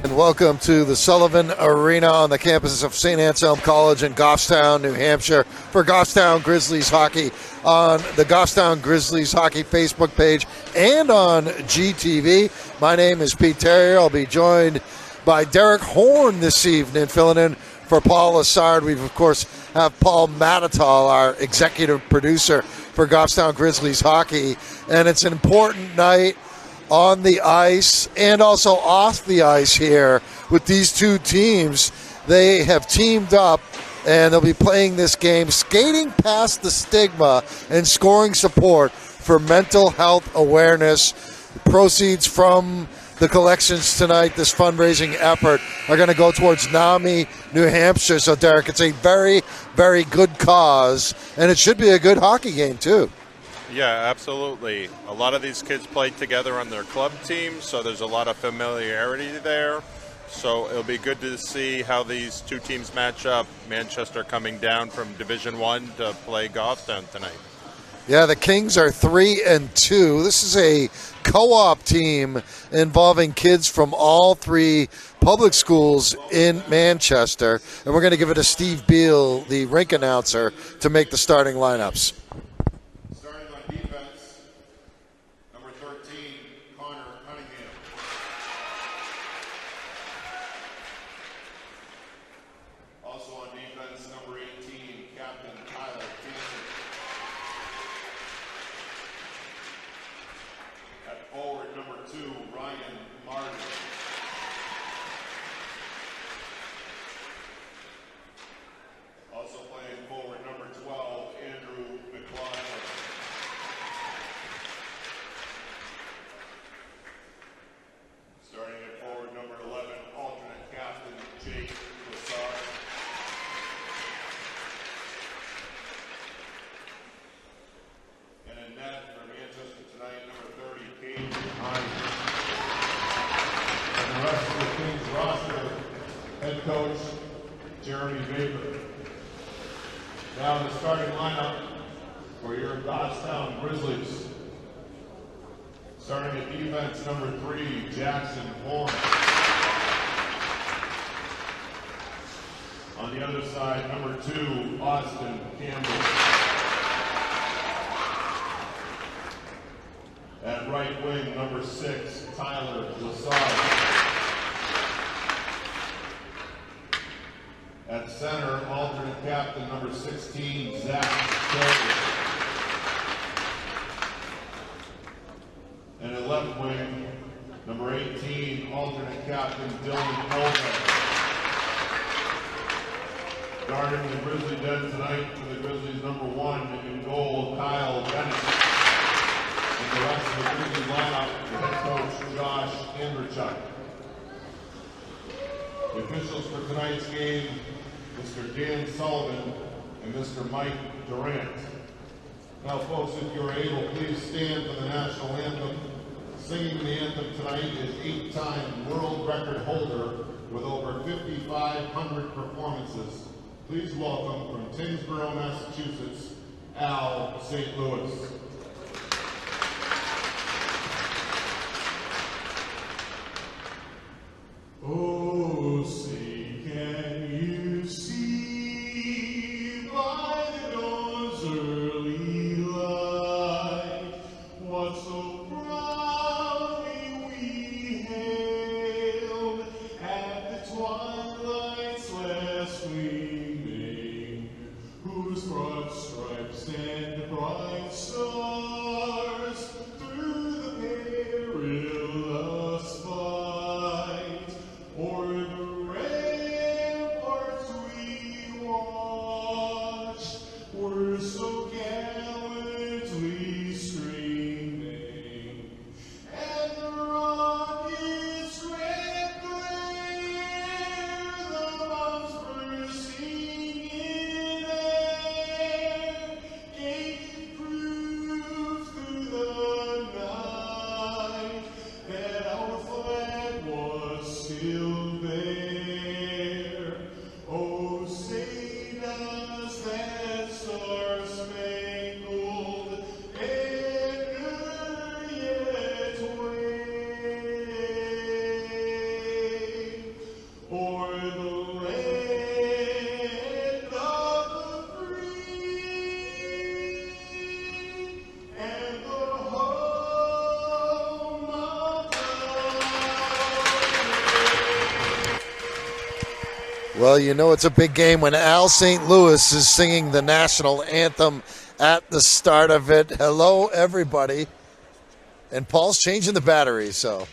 And welcome to the Sullivan Arena on the campus of St. Anselm College in Goffstown, New Hampshire for Goffstown Grizzlies hockey on the Goffstown Grizzlies hockey Facebook page and on GTV. My name is Pete Terrier. I'll be joined by Derek Horn this evening, filling in for Paul Lassard. We've, of course, have Paul Matatal, our executive producer for Goffstown Grizzlies hockey. And it's an important night on the ice and also off the ice here with these two teams. They have teamed up and they'll be playing this game, skating past the stigma and scoring support for mental health awareness. Proceeds from the collections tonight, this fundraising effort, are going to go towards NAMI, New Hampshire. So, Derek, it's a very, very good cause, and it should be a good hockey game, too. Yeah, absolutely. A lot of these kids played together on their club teams, so there's a lot of familiarity there. So it'll be good to see how these two teams match up. Manchester coming down from Division I to play Goffstown tonight. Yeah, the Kings are 3-2. This is a co-op team involving kids from all three public schools in Manchester. And we're going to give it to Steve Beal, the rink announcer, to make the starting lineups. Coach Jeremy Vapor. Now the starting lineup for your Goffstown Grizzlies. Starting at defense, number 3, Jackson Horn. On the other side, number 2, Austin Campbell. At right wing, number 6, Tyler Lassard. At center, alternate captain number 16, Zach Shelby. And at left wing, number 18, alternate captain Dylan Colvin. Guarding the Grizzly Den tonight for the Grizzlies, number 1 in goal, Kyle Bennett. And the rest of the Grizzlies lineup, the head coach, Josh Andrechuk. The officials for tonight's game, Mr. Dan Sullivan and Mr. Mike Durant. Now, folks, if you're able, please stand for the national anthem. Singing the anthem tonight is 8-time world record holder with over 5,500 performances. Please welcome from Tingsboro, Massachusetts, Al St. Louis. Oh, say, can you see by the dawn's early light what so proudly we hailed at the twilight's last gleaming, whose broad stripes and bright stars Well, you know it's a big game when Al St. Louis is singing the national anthem at the start of it. Hello, everybody. And Paul's changing the battery, so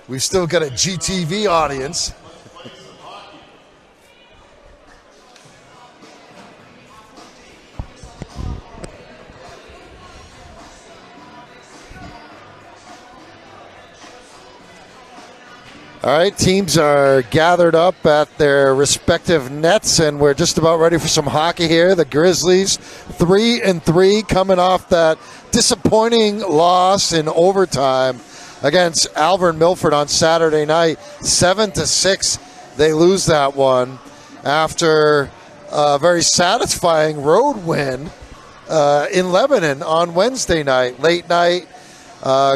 we've still got a GTV audience. All right, teams are gathered up at their respective nets, and we're just about ready for some hockey here. The Grizzlies, 3-3, coming off that disappointing loss in overtime against Alvern Milford on Saturday night, 7-6. They lose that one after a very satisfying road win in Lebanon on Wednesday night, late night.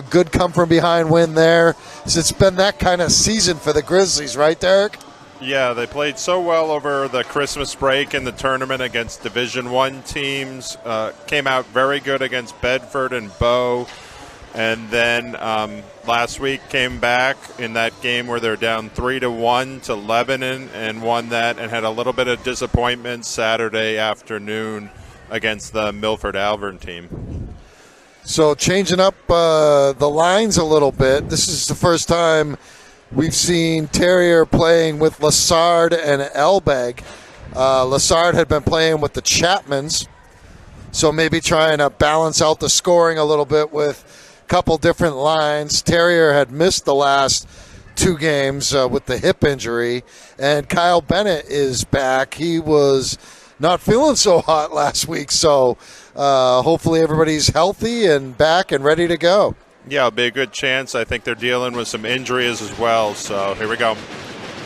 Good come from behind win there. So it's been that kind of season for the Grizzlies, right, Derek? Yeah, they played so well over the Christmas break in the tournament against Division I teams. Came out very good against Bedford and Bow. And then last week came back in that game where they're down 3-1 to Lebanon and won that, and had a little bit of disappointment Saturday afternoon against the Milford Alvern team. So changing up the lines a little bit. This is the first time we've seen Terrier playing with Lassard and Elbeg. Lassard had been playing with the Chapmans, so maybe trying to balance out the scoring a little bit with a couple different lines. Terrier had missed the last two games with the hip injury, and Kyle Bennett is back. He was not feeling so hot last week, so hopefully everybody's healthy and back and ready to go. Yeah, it'll be a good chance. I think they're dealing with some injuries as well, so here we go.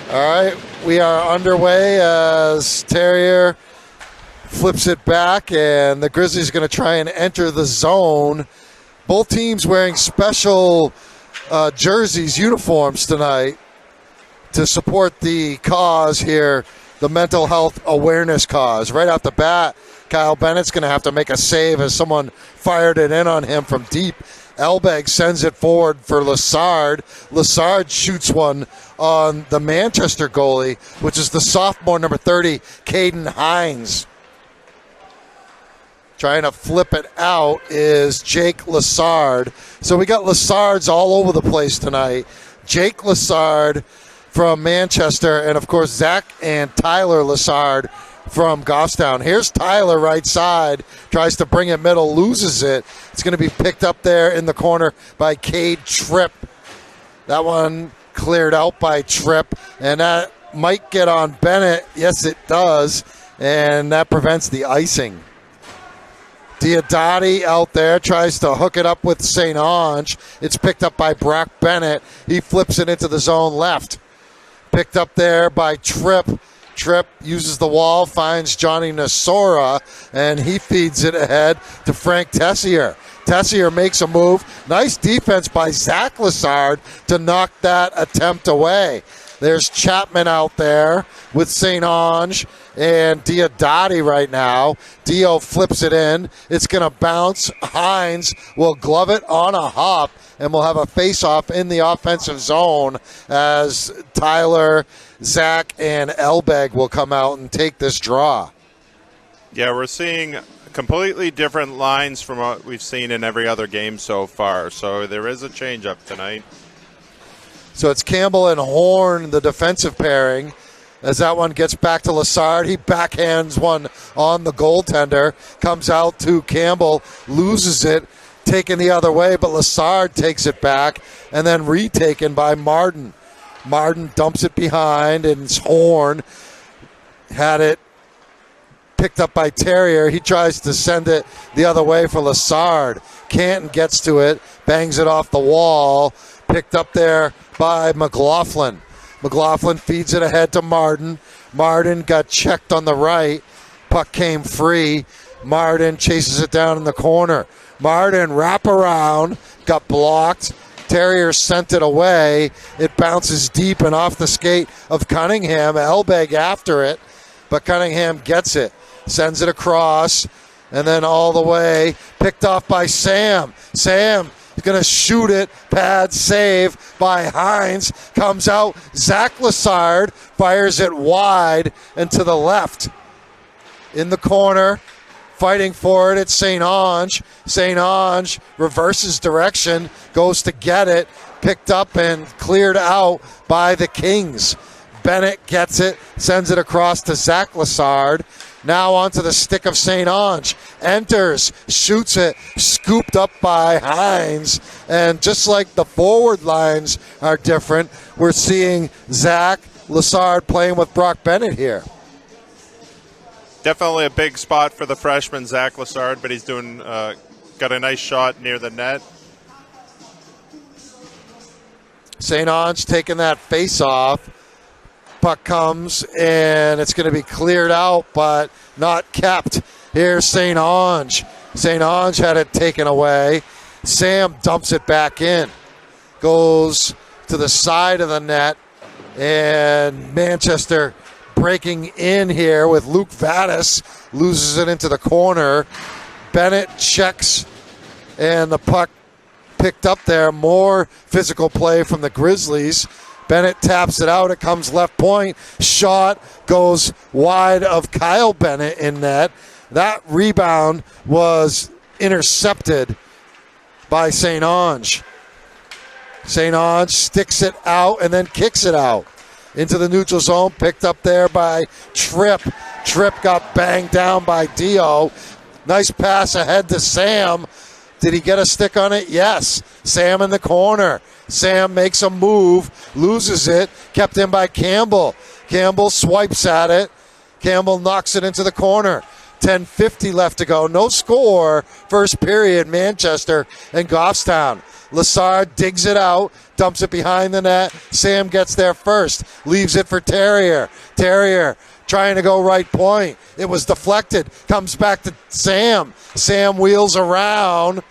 All right, we are underway as Terrier flips it back, and the Grizzlies are going to try and enter the zone. Both teams wearing special jerseys, uniforms tonight to support the cause here, the mental health awareness cause. Right off the bat, Kyle Bennett's going to have to make a save as someone fired it in on him from deep. Elbeg sends it forward for Lassard. Lassard shoots one on the Manchester goalie, which is the sophomore number 30, Caden Hines. Trying to flip it out is Jake Lassard. So we got Lassards all over the place tonight. Jake Lassard from Manchester, and of course Zach and Tyler Lassard from Goffstown. Here's Tyler right side, tries to bring it middle, loses it. It's going to be picked up there in the corner by Cade Tripp. That one cleared out by Tripp, and that might get on Bennett. Yes, it does, and that prevents the icing. Diodati out there tries to hook it up with St. Ange. It's picked up by Brock Bennett. He flips it into the zone left. Picked up there by Tripp. Tripp uses the wall, finds Johnny Nasora, and he feeds it ahead to Frank Tessier. Tessier makes a move. Nice defense by Zach Lassard to knock that attempt away. There's Chapman out there with St. Ange and Diodati right now. Dio flips it in. It's going to bounce. Hines will glove it on a hop, and we'll have a face-off in the offensive zone as Tyler, Zach, and Elbeg will come out and take this draw. Yeah, we're seeing completely different lines from what we've seen in every other game so far. So there is a change-up tonight. So it's Campbell and Horn, the defensive pairing. As that one gets back to Lassard, he backhands one on the goaltender. Comes out to Campbell, loses it, taken the other way, but Lassard takes it back, and then retaken by Martin. Martin dumps it behind, and it's Horn. Had it picked up by Terrier. He tries to send it the other way for Lassard. Canton gets to it, bangs it off the wall. Picked up there by McLaughlin. McLaughlin feeds it ahead to Martin. Martin got checked on the right. Puck came free. Martin chases it down in the corner. Martin wrap around, got blocked. Terrier sent it away. It bounces deep and off the skate of Cunningham. Elbeg after it, but Cunningham gets it. Sends it across, and then all the way. Picked off by Sam. Sam going to shoot it. Pad save by Hines. Comes out. Zach Lessard fires it wide and to the left. In the corner, fighting for it. It's St. Ange. St. Ange reverses direction, goes to get it. Picked up and cleared out by the Kings. Bennett gets it, sends it across to Zach Lessard. Now onto the stick of St. Ange. Enters, shoots it, scooped up by Hines. And just like the forward lines are different, we're seeing Zach Lessard playing with Brock Bennett here. Definitely a big spot for the freshman, Zach Lessard, but he's doing got a nice shot near the net. St. Ange taking that face off. Puck comes, and it's going to be cleared out, but not kept. Here's St. Ange. St. Ange had it taken away. Sam dumps it back in. Goes to the side of the net, and Manchester breaking in here with Luke Vadas. Loses it into the corner. Bennett checks, and the puck picked up there. More physical play from the Grizzlies. Bennett taps it out. It comes left point. Shot goes wide of Kyle Bennett in net. That rebound was intercepted by St. Ange. St. Ange sticks it out and then kicks it out into the neutral zone. Picked up there by Tripp. Tripp got banged down by Dio. Nice pass ahead to Sam. Did he get a stick on it? Yes. Sam in the corner. Sam makes a move, loses it, kept in by Campbell. Campbell swipes at it. Campbell knocks it into the corner. 10:50 left to go. No score. First period, Manchester and Goffstown. Lessard digs it out, dumps it behind the net. Sam gets there first, leaves it for Terrier. Terrier trying to go right point. It was deflected. Comes back to Sam. Sam wheels around,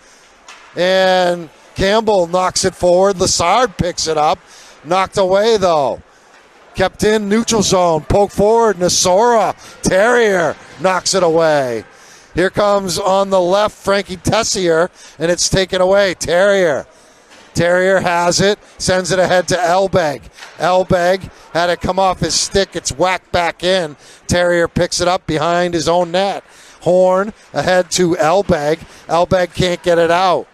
and Campbell knocks it forward. Lessard picks it up. Knocked away, though. Kept in neutral zone. Poke forward. Nasora. Terrier knocks it away. Here comes on the left Frankie Tessier, and it's taken away. Terrier. Terrier has it. Sends it ahead to Elbeg. Elbeg had it come off his stick. It's whacked back in. Terrier picks it up behind his own net. Horn ahead to Elbeg. Elbeg can't get it out.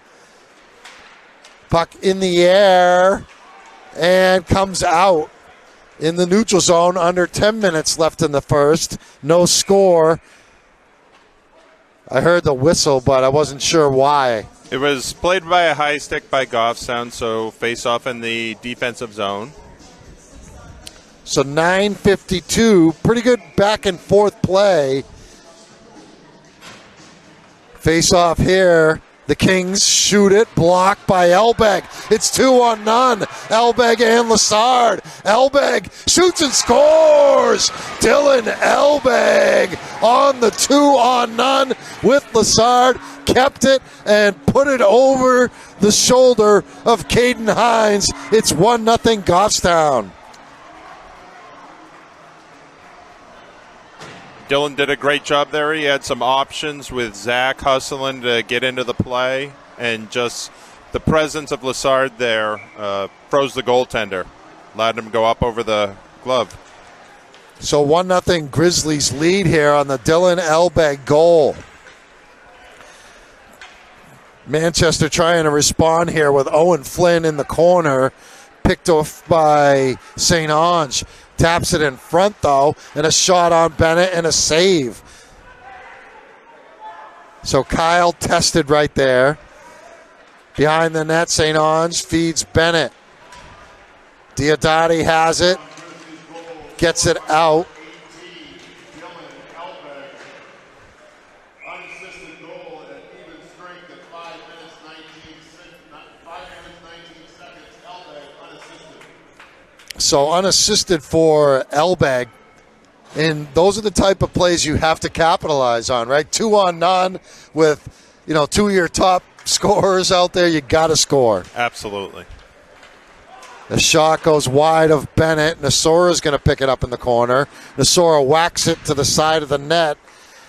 Puck in the air and comes out in the neutral zone. Under 10 minutes left in the first. No score. I heard the whistle, but I wasn't sure why. It was played by a high stick by Goffstown, so face off in the defensive zone. So 9:52, pretty good back and forth play. Face off here. The Kings shoot it, blocked by Elbeg. It's 2-on-none. Elbeg and Lessard. Elbeg shoots and scores. Dylan Elbeg on the 2-on-none with Lessard. Kept it and put it over the shoulder of Caden Hines. It's 1-0 Goffstown. Dylan did a great job there. He had some options with Zach hustling to get into the play, and just the presence of Lessard there froze the goaltender, allowed him to go up over the glove. So 1-0 Grizzlies lead here on the Dylan Elbeg goal. Manchester trying to respond here with Owen Flynn in the corner, picked off by St. Ange. Taps it in front, though, and a shot on Bennett and a save. So Kyle tested right there. Behind the net, St. Ange feeds Bennett. Diodati has it. Gets it out. So unassisted for Elbeg. And those are the type of plays you have to capitalize on, right? 2-on-none with, two of your top scorers out there. You got to score. Absolutely. The shot goes wide of Bennett. Nasora's going to pick it up in the corner. Nasora whacks it to the side of the net.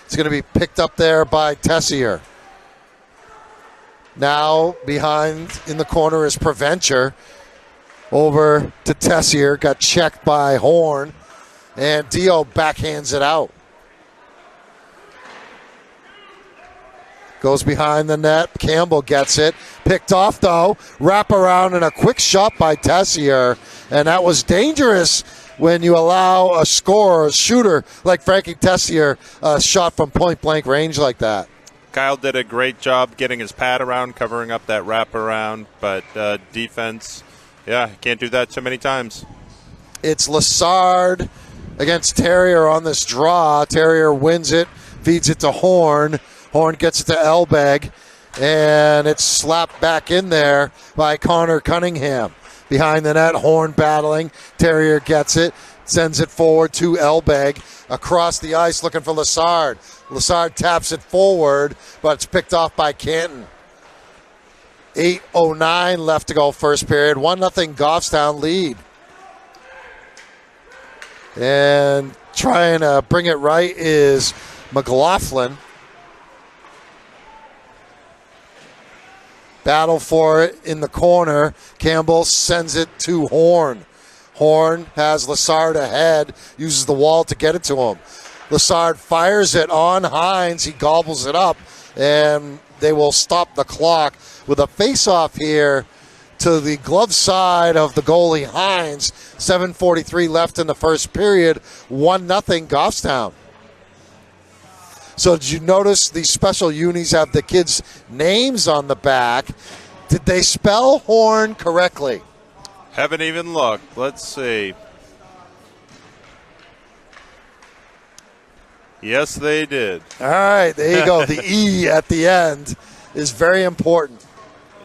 It's going to be picked up there by Tessier. Now behind in the corner is Preventure. Over to Tessier, got checked by Horn, and Dio backhands it out. Goes behind the net. Campbell gets it. Picked off, though. Wrap around and a quick shot by Tessier. And that was dangerous when you allow a scorer, a shooter like Frankie Tessier, a shot from point-blank range like that. Kyle did a great job getting his pad around, covering up that wraparound, but defense, can't do that too many times. It's Lessard against Terrier on this draw. Terrier wins it, feeds it to Horn. Horn gets it to Elbeg, and it's slapped back in there by Connor Cunningham. Behind the net, Horn battling. Terrier gets it, sends it forward to Elbeg. Across the ice looking for Lessard. Lessard taps it forward, but it's picked off by Canton. 8:09 left to go first period. 1-0 Goffstown lead. And trying to bring it right is McLaughlin. Battle for it in the corner. Campbell sends it to Horn. Horn has Lessard ahead, uses the wall to get it to him. Lessard fires it on Hines. He gobbles it up, and they will stop the clock with a face-off here to the glove side of the goalie Hines. 7:43 left in the first period. 1-0 Goffstown. So did you notice the special unis have the kids' names on the back? Did they spell Horn correctly? Haven't even looked. Let's see. Yes, they did. All right, there you go. The E at the end is very important.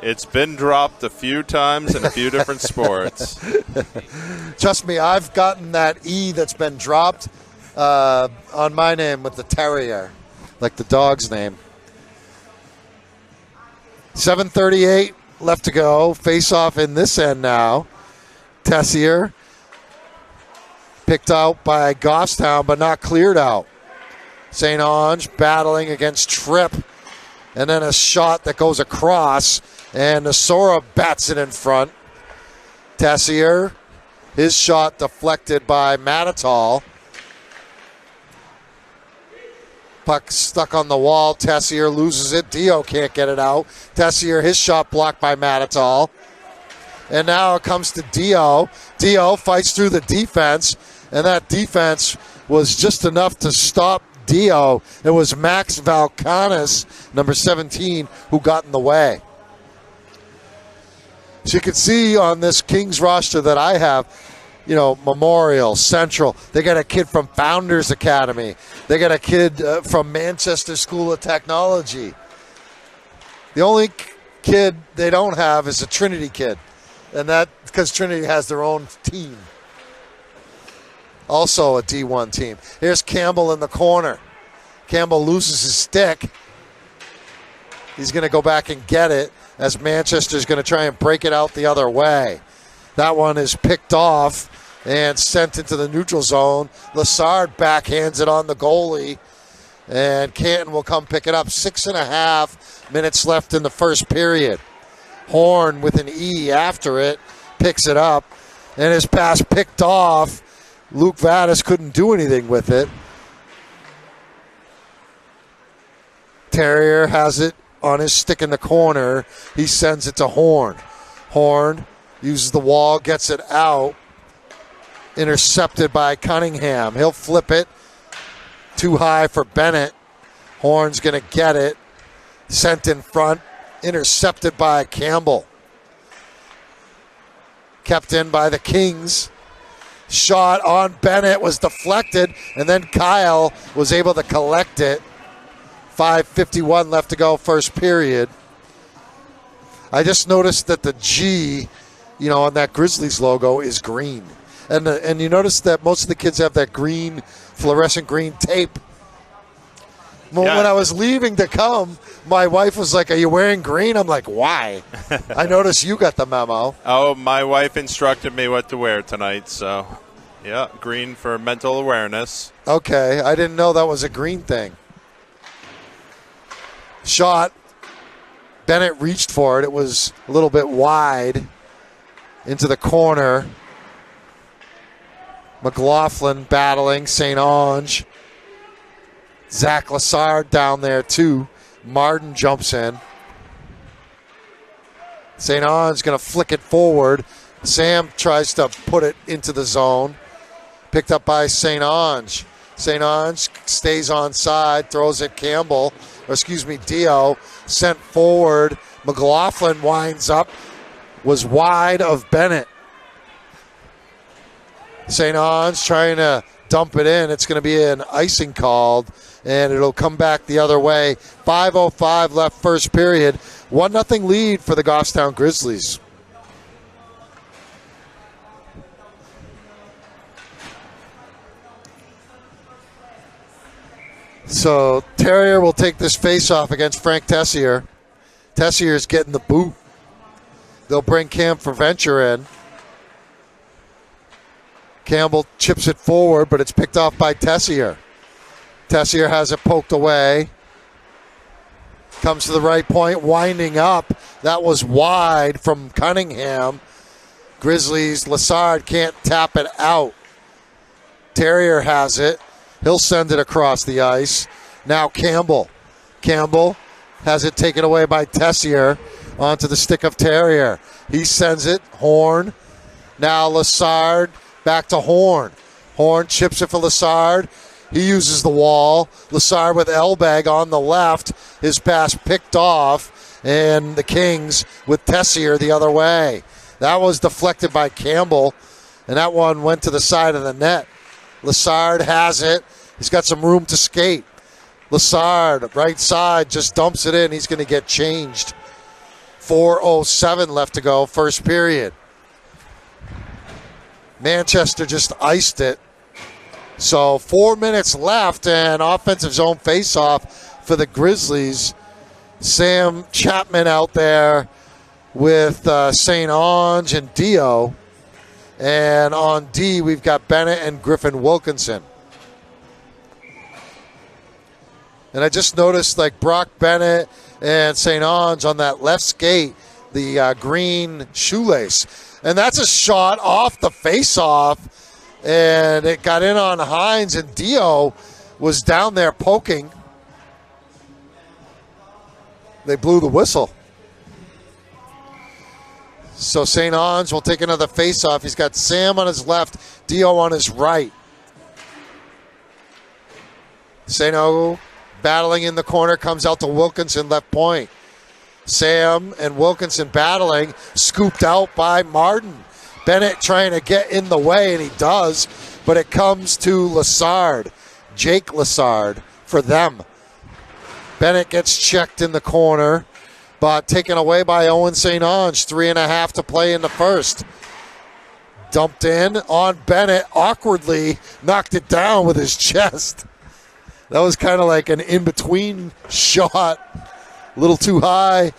It's been dropped a few times in a few different sports. Trust me, I've gotten that E that's been dropped on my name with the Terrier, like the dog's name. 7:38 left to go. Face off in this end now. Tessier picked out by Goffstown, but not cleared out. St. Ange battling against Tripp, and then a shot that goes across, and Nasora bats it in front. Tessier, his shot deflected by Matatall. Puck stuck on the wall. Tessier loses it. Dio can't get it out. Tessier, his shot blocked by Matatall. And now it comes to Dio. Dio fights through the defense, and that defense was just enough to stop Dio. It was Max Valkanis, number 17, who got in the way. So you can see on this Kings roster that I have, Memorial, Central. They got a kid from Founders Academy. They got a kid from Manchester School of Technology. The only kid they don't have is a Trinity kid. And that because Trinity has their own team. Also a D1 team. Here's Campbell in the corner. Campbell loses his stick. He's going to go back and get it as Manchester's going to try and break it out the other way. That one is picked off and sent into the neutral zone. Lessard backhands it on the goalie, and Canton will come pick it up. 6.5 minutes left in the first period. Horn with an E after it, picks it up, and his pass picked off. Luke Vadas couldn't do anything with it. Terrier has it on his stick in the corner. He sends it to Horn. Horn uses the wall, gets it out. Intercepted by Cunningham. He'll flip it. Too high for Bennett. Horn's going to get it. Sent in front. Intercepted by Campbell. Kept in by the Kings. Shot on Bennett was deflected, and then Kyle was able to collect it. 5:51 left to go first period. I just noticed that the G, on that Grizzlies logo is green. And you notice that most of the kids have that green, fluorescent green tape. When I was leaving to come, my wife was like, "Are you wearing green?" I'm like, "Why?" I noticed you got the memo. Oh, my wife instructed me what to wear tonight, so green for mental awareness. Okay, I didn't know that was a green thing. Shot Bennett reached for it. It was a little bit wide into the corner. McLaughlin battling St. Ange. Zach Lassard down there too. Martin jumps in. St. Ange going to flick it forward. Sam tries to put it into the zone. Picked up by St. Ange. St. Ange stays on side, throws it Dio. Sent forward. McLaughlin winds up. Was wide of Bennett. St. Ange trying to dump it in. It's going to be an icing called, and it'll come back the other way. 5:05 left first period. 1-0 lead for the Goffstown Grizzlies. So Terrier will take this face-off against Frank Tessier. Tessier's getting the boot. They'll bring Cam Forventure in. Campbell chips it forward, but it's picked off by Tessier. Tessier has it poked away. Comes to the right point, winding up. That was wide from Cunningham. Grizzlies, Lassard can't tap it out. Terrier has it. He'll send it across the ice. Now Campbell. Campbell has it taken away by Tessier onto the stick of Terrier. He sends it. Horn. Now Lassard back to Horn. Horn chips it for Lassard. He uses the wall. Lassard with Elbag on the left. His pass picked off. And the Kings with Tessier the other way. That was deflected by Campbell. And that one went to the side of the net. Lassard has it. He's got some room to skate. Lassard, right side, just dumps it in. He's going to get changed. 4:07 left to go, first period. Manchester just iced it. So 4 minutes left and offensive zone faceoff for the Grizzlies. Sam Chapman out there with St. Ange and Dio. And on D, we've got Bennett and Griffin Wilkinson. And I just noticed like Brock Bennett and St. Ange on that left skate, the green shoelace. And that's a shot off the face-off. And it got in on Hines, and Dio was down there poking. They blew the whistle. So St. Ange will take another face-off. He's got Sam on his left, Dio on his right. St. Ange battling in the corner, comes out to Wilkinson, left point. Sam and Wilkinson battling, scooped out by Martin. Bennett trying to get in the way, and he does, but it comes to Lassard. Jake Lassard for them. Bennett gets checked in the corner, but taken away by Owen St. Ange. 3.5 to play in the first. Dumped in on Bennett, awkwardly knocked it down with his chest. That was kind of like an in-between shot. A little too high.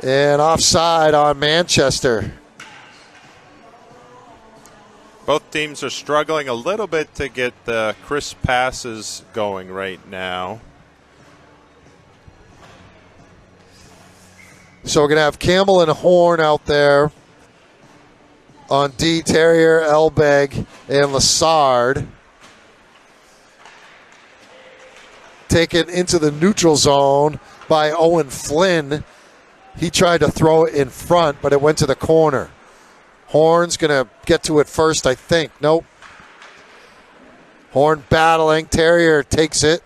And offside on Manchester. Both teams are struggling a little bit to get the crisp passes going right now. So we're going to have Campbell and Horn out there on D, Terrier, Elbeg, and Lassard. Taken into the neutral zone by Owen Flynn. He tried to throw it in front, but it went to the corner. Horn's going to get to it first, I think. Nope. Horn battling. Terrier takes it.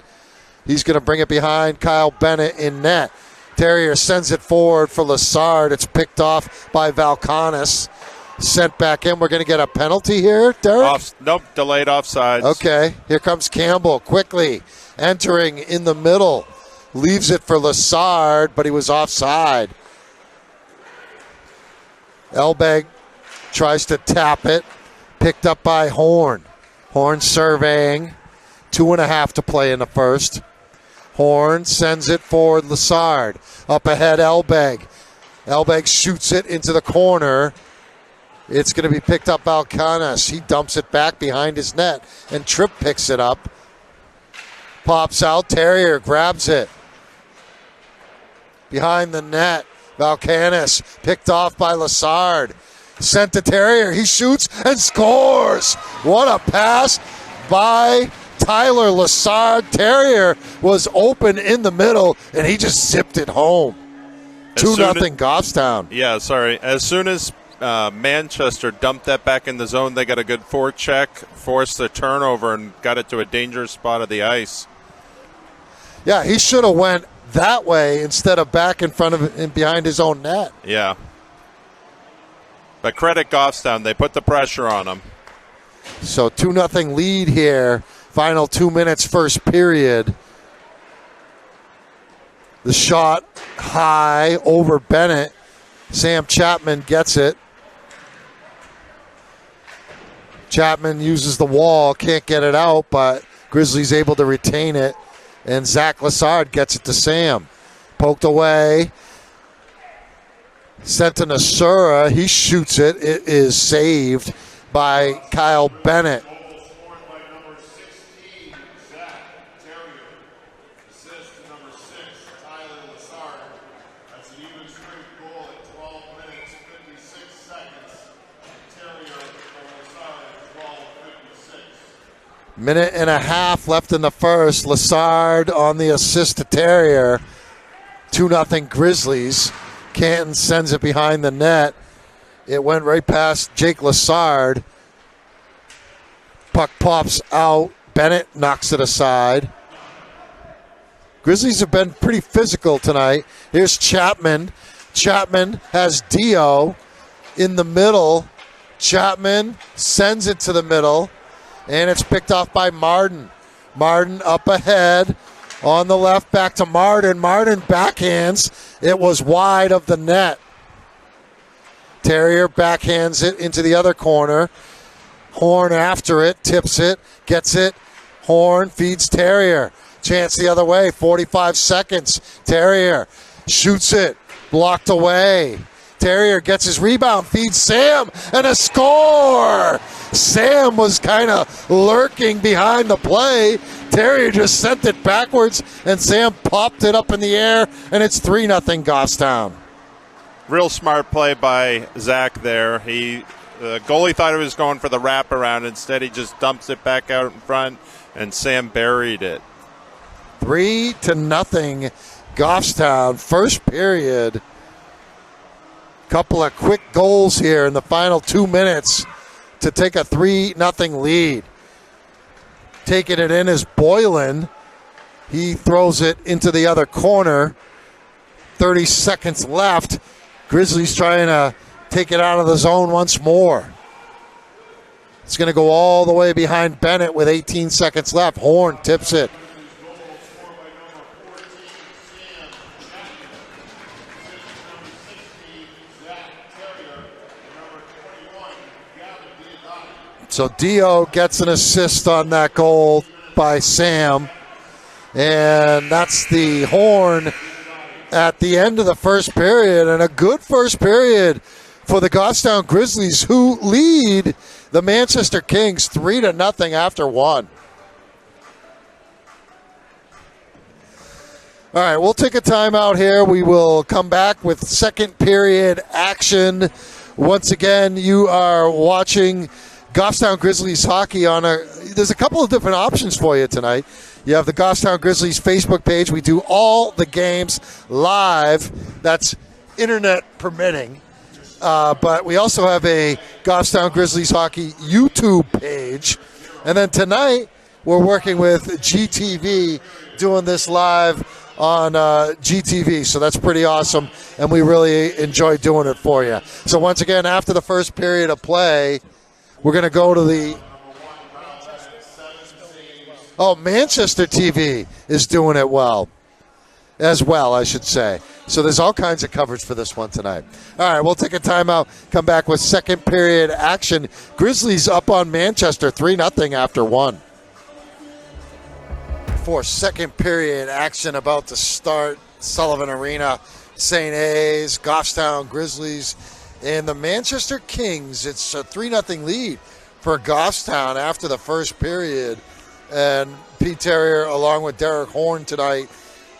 He's going to bring it behind Kyle Bennett in net. Terrier sends it forward for Lassard. It's picked off by Valkanis. Sent back in. We're going to get a penalty here, Derek? Nope, delayed offsides. Okay, here comes Campbell quickly entering in the middle. Leaves it for Lassard, but he was offside. Elbeg tries to tap it. Picked up by Horn. Horn surveying. 2.5 to play in the first. Horn sends it forward, Lassard. Up ahead, Elbeg. Elbeg shoots it into the corner. It's going to be picked up by Valkanis. He dumps it back behind his net, and Tripp picks it up. Pops out, Terrier grabs it. behind the net. Valkanis picked off by Lassard. Sent to Terrier. He shoots and scores. What a pass by Tyler Lassard. Terrier was open in the middle, and he just zipped it home. 2-0 Goffstown. Yeah, sorry. As soon as Manchester dumped that back in the zone, they got a good forecheck, forced the turnover, and got it to a dangerous spot of the ice. Yeah, he should have went that way instead of back in front of him behind his own net. Yeah. But credit Goffstown. They put the pressure on him. So 2-0 lead here. Final 2 minutes, first period. The shot high over Bennett. Sam Chapman gets it. Chapman uses the wall, can't get it out, but Grizzlies able to retain it. And Zach Lassard gets it to Sam. Poked away. Sent to Nasura. He shoots it. It is saved by Kyle Bennett. Minute and a half left in the first. Lassard on the assist to Terrier. 2-0 Grizzlies. Canton sends it behind the net. It went right past Jake Lassard. Puck pops out. Bennett knocks it aside. Grizzlies have been pretty physical tonight. Here's Chapman. Chapman has Dio in the middle. Chapman sends it to the middle. And it's picked off by Martin. Martin up ahead. On the left, back to Martin. Martin backhands. It was wide of the net. Terrier backhands it into the other corner. Horn after it, tips it, gets it. Horn feeds Terrier. Chance the other way, 45 seconds. Terrier shoots it, blocked away. Terrier gets his rebound, feeds Sam, and a score! Sam was kind of lurking behind the play. Terrier just sent it backwards, and Sam popped it up in the air, and it's 3-0 Goffstown. Real smart play by Zach there. The goalie thought he was going for the wraparound. Instead, he just dumps it back out in front, and Sam buried it. 3-0 Goffstown. First period. Couple of quick goals here in the final 2 minutes to take a 3-0 lead. Taking it in is Boylan. He throws it into the other corner. 30 seconds left. Grizzlies trying to take it out of the zone once more. It's going to go all the way behind Bennett with 18 seconds left. Horn tips it. So Dio gets an assist on that goal by Sam. And that's the horn at the end of the first period. And a good first period for the Goffstown Grizzlies, who lead the Manchester Kings 3-0 after one. All right, we'll take a timeout here. We will come back with second period action. Once again, you are watching Goffstown Grizzlies hockey there's a couple of different options for you tonight. You have the Goffstown Grizzlies Facebook page. We do all the games live. That's internet permitting. But we also have a Goffstown Grizzlies hockey YouTube page. And then tonight, we're working with GTV doing this live on GTV. So that's pretty awesome. And we really enjoy doing it for you. So once again, after the first period of play, we're going to go to Manchester TV is doing it well, I should say. So there's all kinds of coverage for this one tonight. All right, we'll take a timeout, come back with second period action. Grizzlies up on Manchester 3-0 after one. For second period action about to start, Sullivan Arena, St. A's, Goffstown Grizzlies, and the Manchester Kings. It's a 3-0 lead for Goffstown after the first period. And Pete Terrier, along with Derek Horn tonight,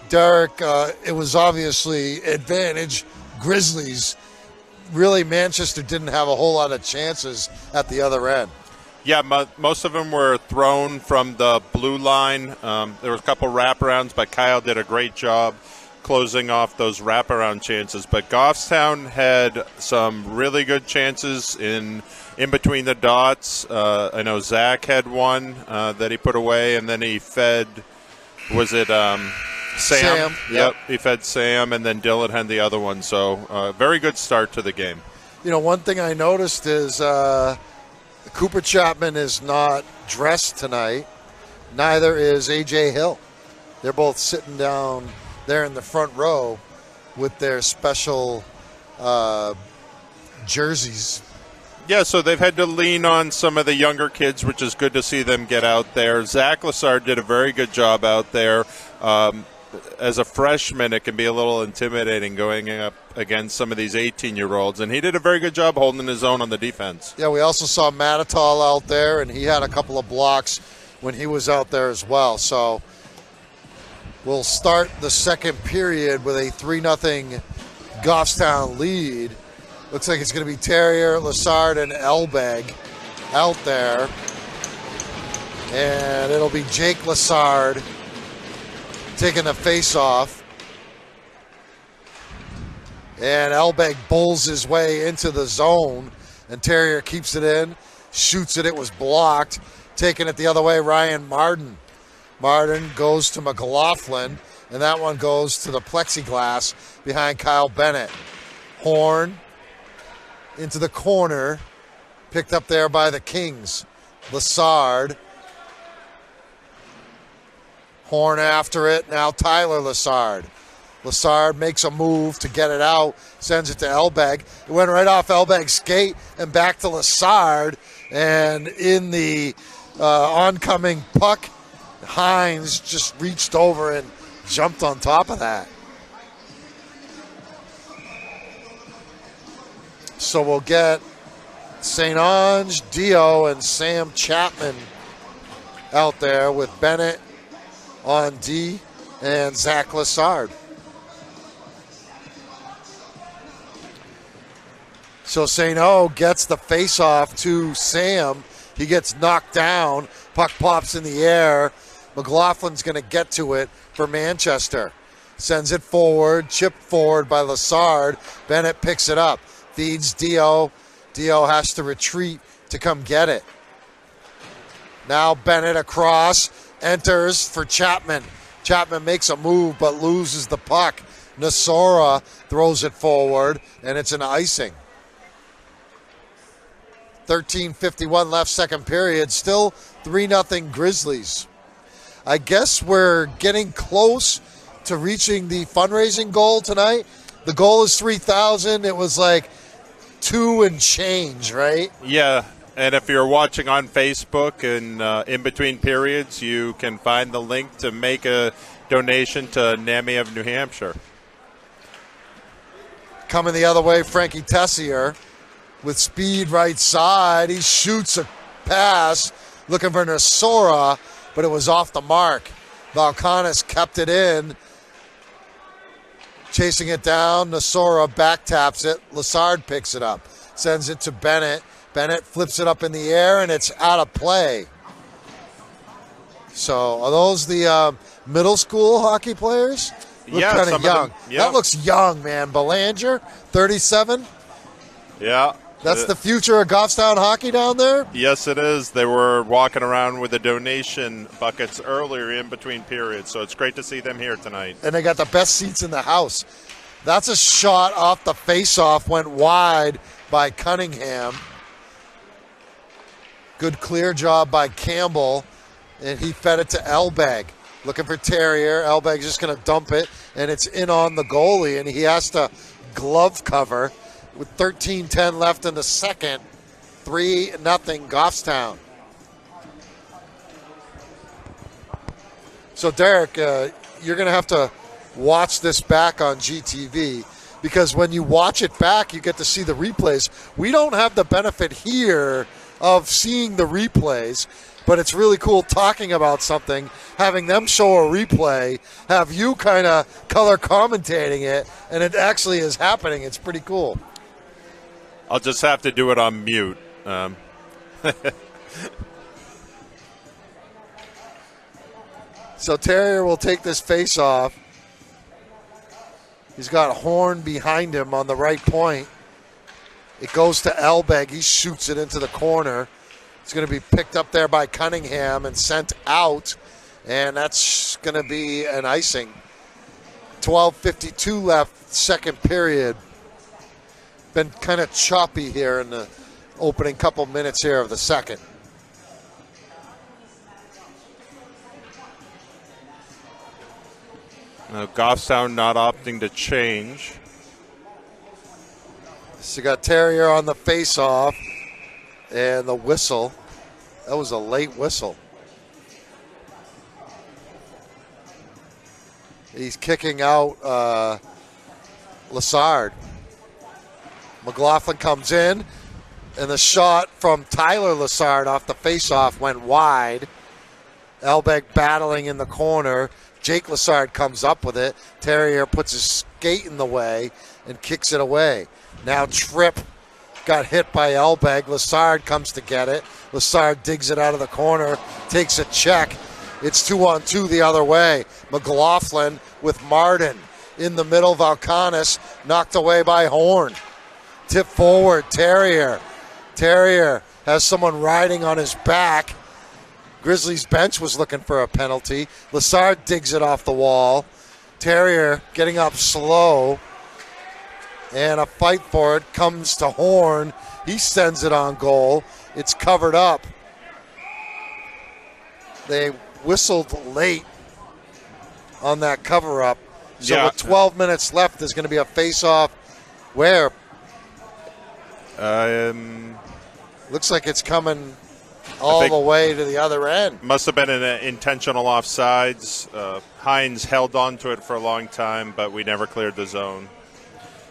Derek, it was obviously advantage Grizzlies. Really, Manchester didn't have a whole lot of chances at the other end. Yeah, most of them were thrown from the blue line. There was a couple wraparounds, but Kyle did a great job closing off those wraparound chances. But Goffstown had some really good chances in between the dots. I know Zach had one that he put away, and then he fed, was it Sam? Yep, he fed Sam, and then Dylan had the other one. So very good start to the game. You know, one thing I noticed is Cooper Chapman is not dressed tonight. Neither is A.J. Hill. They're both sitting down there in the front row with their special jerseys. Yeah, so they've had to lean on some of the younger kids, which is good to see them get out there. Zach Lassard did a very good job out there. As a freshman, it can be a little intimidating going up against some of these 18-year-olds, and he did a very good job holding his own on the defense. Yeah, we also saw Matatal out there, and he had a couple of blocks when he was out there as well. So we'll start the second period with a 3-0 Goffstown lead. Looks like it's going to be Terrier, Lassard, and Elbeg out there. And it'll be Jake Lassard taking the face-off. And Elbeg bowls his way into the zone, and Terrier keeps it in, shoots it. It was blocked. Taking it the other way, Ryan Martin. Martin goes to McLaughlin, and that one goes to the plexiglass behind Kyle Bennett. Horn into the corner, picked up there by the Kings. Lassard. Horn after it, now Tyler Lassard. Lassard makes a move to get it out, sends it to Elbeg. It went right off Elbeg's skate and back to Lassard. And in the oncoming puck, Hines just reached over and jumped on top of that. So we'll get St. Ange, Dio, and Sam Chapman out there with Bennett on D and Zach Lassard. So St. O gets the face-off to Sam. He gets knocked down. Puck pops in the air. McLaughlin's going to get to it for Manchester. Sends it forward, chipped forward by Lassard. Bennett picks it up. Feeds Dio. Dio has to retreat to come get it. Now Bennett across. Enters for Chapman. Chapman makes a move but loses the puck. Nasora throws it forward, and it's an icing. 13:51 left, second period. Still 3-0 Grizzlies. I guess we're getting close to reaching the fundraising goal tonight. The goal is $3,000. It was like 2 and change, right? Yeah, and if you're watching on Facebook and in between periods, you can find the link to make a donation to NAMI of New Hampshire. Coming the other way, Frankie Tessier with speed right side. He shoots a pass looking for Nasora, but it was off the mark. Valkanis kept it in. Chasing it down, Nasora back taps it. Lassard picks it up, sends it to Bennett. Bennett flips it up in the air, and it's out of play. So are those the middle school hockey players? Look kind of young. Yeah. That looks young, man. Belanger, 37. Yeah. That's the future of Goffstown hockey down there? Yes, it is. They were walking around with the donation buckets earlier in between periods, so it's great to see them here tonight. And they got the best seats in the house. That's a shot off the face-off, went wide by Cunningham. Good clear job by Campbell, and he fed it to Elbeg. Looking for Terrier. Elbeg's just going to dump it, and it's in on the goalie, and he has to glove cover. With 13:10 left in the second, 3-0 Goffstown. So Derek, you're going to have to watch this back on GTV, because when you watch it back, you get to see the replays. We don't have the benefit here of seeing the replays. but it's really cool talking about something, having them show a replay, have you kind of color commentating it, and it actually is happening. It's pretty cool. I'll just have to do it on mute. So Terrier will take this face off. He's got Horn behind him on the right point. It goes to Elbeg. He shoots it into the corner. It's going to be picked up there by Cunningham and sent out. And that's going to be an icing. 12:52 left, second period. Been kind of choppy here in the opening couple minutes here of the second. Goffstown not opting to change. So you got Terrier on the face-off and the whistle. That was a late whistle. He's kicking out Lassard. McLaughlin comes in, and the shot from Tyler Lassard off the face-off went wide. Elbeg battling in the corner. Jake Lassard comes up with it. Terrier puts his skate in the way and kicks it away. Now Tripp got hit by Elbeg. Lassard comes to get it. Lassard digs it out of the corner, takes a check. It's 2-on-2 the other way. McLaughlin with Martin in the middle. Valkanis knocked away by Horn. Tip forward, Terrier. Terrier has someone riding on his back. Grizzlies bench was looking for a penalty. Lassard digs it off the wall. Terrier getting up slow. And a fight for it comes to Horn. He sends it on goal. It's covered up. They whistled late on that cover-up. So with 12 minutes left, there's going to be a face-off where? Looks like it's coming all the way to the other end. Must have been an intentional offsides. Hines held on to it for a long time, but we never cleared the zone.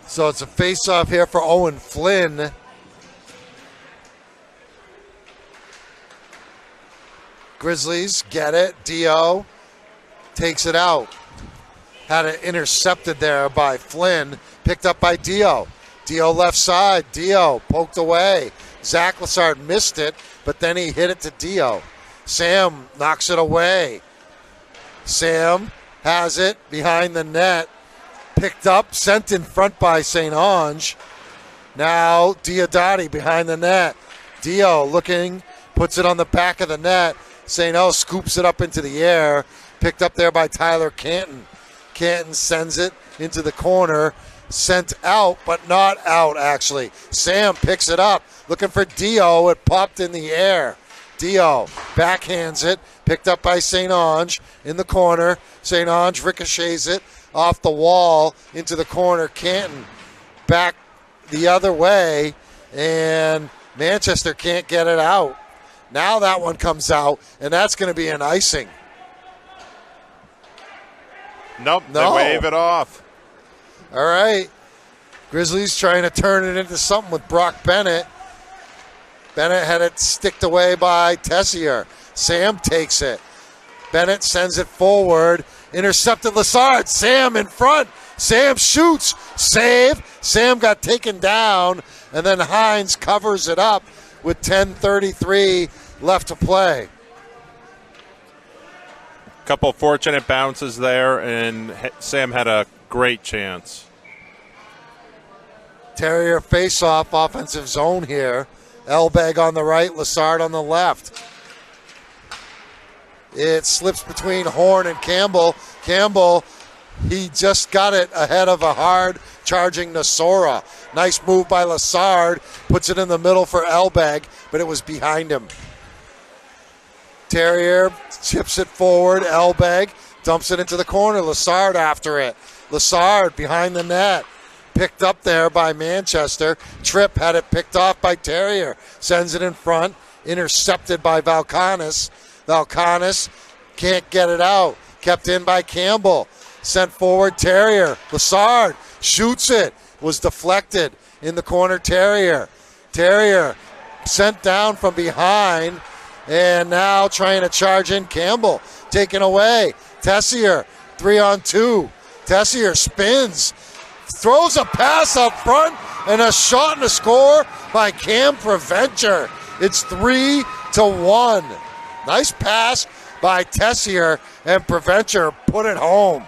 So it's a face-off here for Owen Flynn. Grizzlies get it. Dio takes it out. Had it intercepted there by Flynn. Picked up by Dio. Dio left side. Dio poked away. Zach Lassard missed it, but then he hit it to Dio. Sam knocks it away. Sam has it behind the net. Picked up, sent in front by St. Ange. Now Diodati behind the net. Dio looking, puts it on the back of the net. St. Ange scoops it up into the air. Picked up there by Tyler Canton. Canton sends it into the corner. Sent out, but not out actually. Sam picks it up, looking for Dio. It popped in the air. Dio backhands it, picked up by St. Ange in the corner. St. Ange ricochets it off the wall into the corner. Canton back the other way, and Manchester can't get it out. Now that one comes out, and that's going to be an icing. Nope, No. They wave it off. All right. Grizzlies trying to turn it into something with Brock Bennett. Bennett had it sticked away by Tessier. Sam takes it. Bennett sends it forward. Intercepted Lassard. Sam in front. Sam shoots. Save. Sam got taken down. And then Hines covers it up with 10:33 left to play. Couple fortunate bounces there, and Sam had a great chance. Terrier face-off, offensive zone here. Elbeg on the right, Lassard on the left. It slips between Horn and Campbell. Campbell, he just got it ahead of a hard charging Nasora. Nice move by Lassard. Puts it in the middle for Elbeg, but it was behind him. Terrier chips it forward. Elbeg dumps it into the corner. Lassard after it. Lassard behind the net. Picked up there by Manchester. Tripp had it picked off by Terrier. Sends it in front. Intercepted by Valkanis. Valkanis can't get it out. Kept in by Campbell. Sent forward Terrier. Lassard shoots it. Was deflected in the corner. Terrier. Terrier sent down from behind. And now trying to charge in Campbell. Taken away. Tessier, 3-on-2. Tessier spins. Throws a pass up front and a shot and a score by Cam Preventure. It's 3-1. Nice pass by Tessier, and Preventure put it home.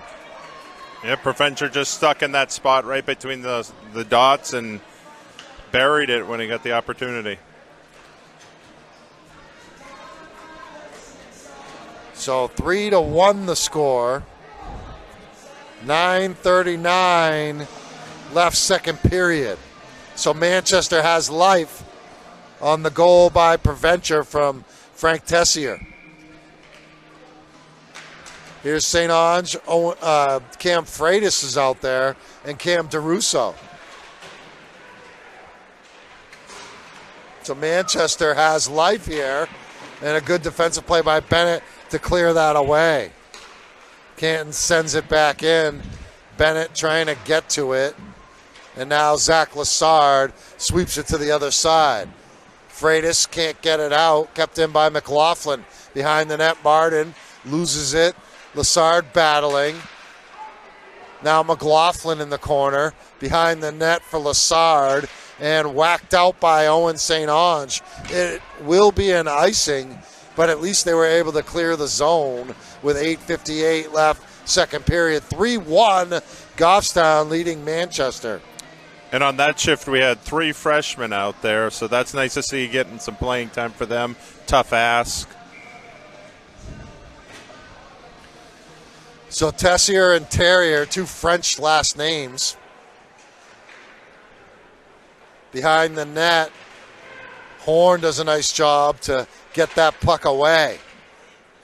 Yeah, Preventure just stuck in that spot right between the dots and buried it when he got the opportunity. So 3-1 the score. 9:39 left second period. So Manchester has life on the goal by Preventure from Frank Tessier. Here's St. Ange. Cam Freitas is out there, and Cam DeRusso. So Manchester has life here, and a good defensive play by Bennett to clear that away. Canton sends it back in. Bennett trying to get to it. And now Zach Lassard sweeps it to the other side. Freitas can't get it out. Kept in by McLaughlin. Behind the net, Martin loses it. Lassard battling. Now McLaughlin in the corner. Behind the net for Lassard. And whacked out by Owen St. Ange. It will be an icing, but at least they were able to clear the zone with 8:58 left, second period. 3-1, Goffstown leading Manchester. And on that shift, we had 3 freshmen out there, so that's nice to see getting some playing time for them. Tough ask. So Tessier and Terrier, 2 French last names. Behind the net, Horn does a nice job to get that puck away.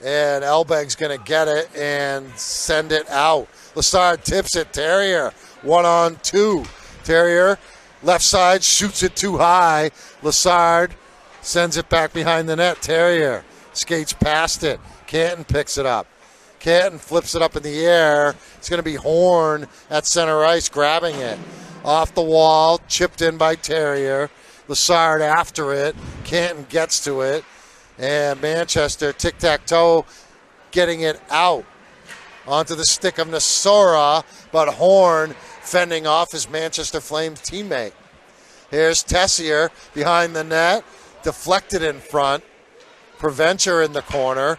And Elbeg's going to get it and send it out. Lassard tips it. Terrier, 1-on-2. Terrier, left side, shoots it too high. Lassard sends it back behind the net. Terrier skates past it. Canton picks it up. Canton flips it up in the air. It's going to be Horn at center ice grabbing it. Off the wall, chipped in by Terrier. Lassard after it. Canton gets to it. And Manchester, tic-tac-toe, getting it out onto the stick of Nasora, but Horn fending off his Manchester Flames teammate. Here's Tessier behind the net, deflected in front. Preventure in the corner.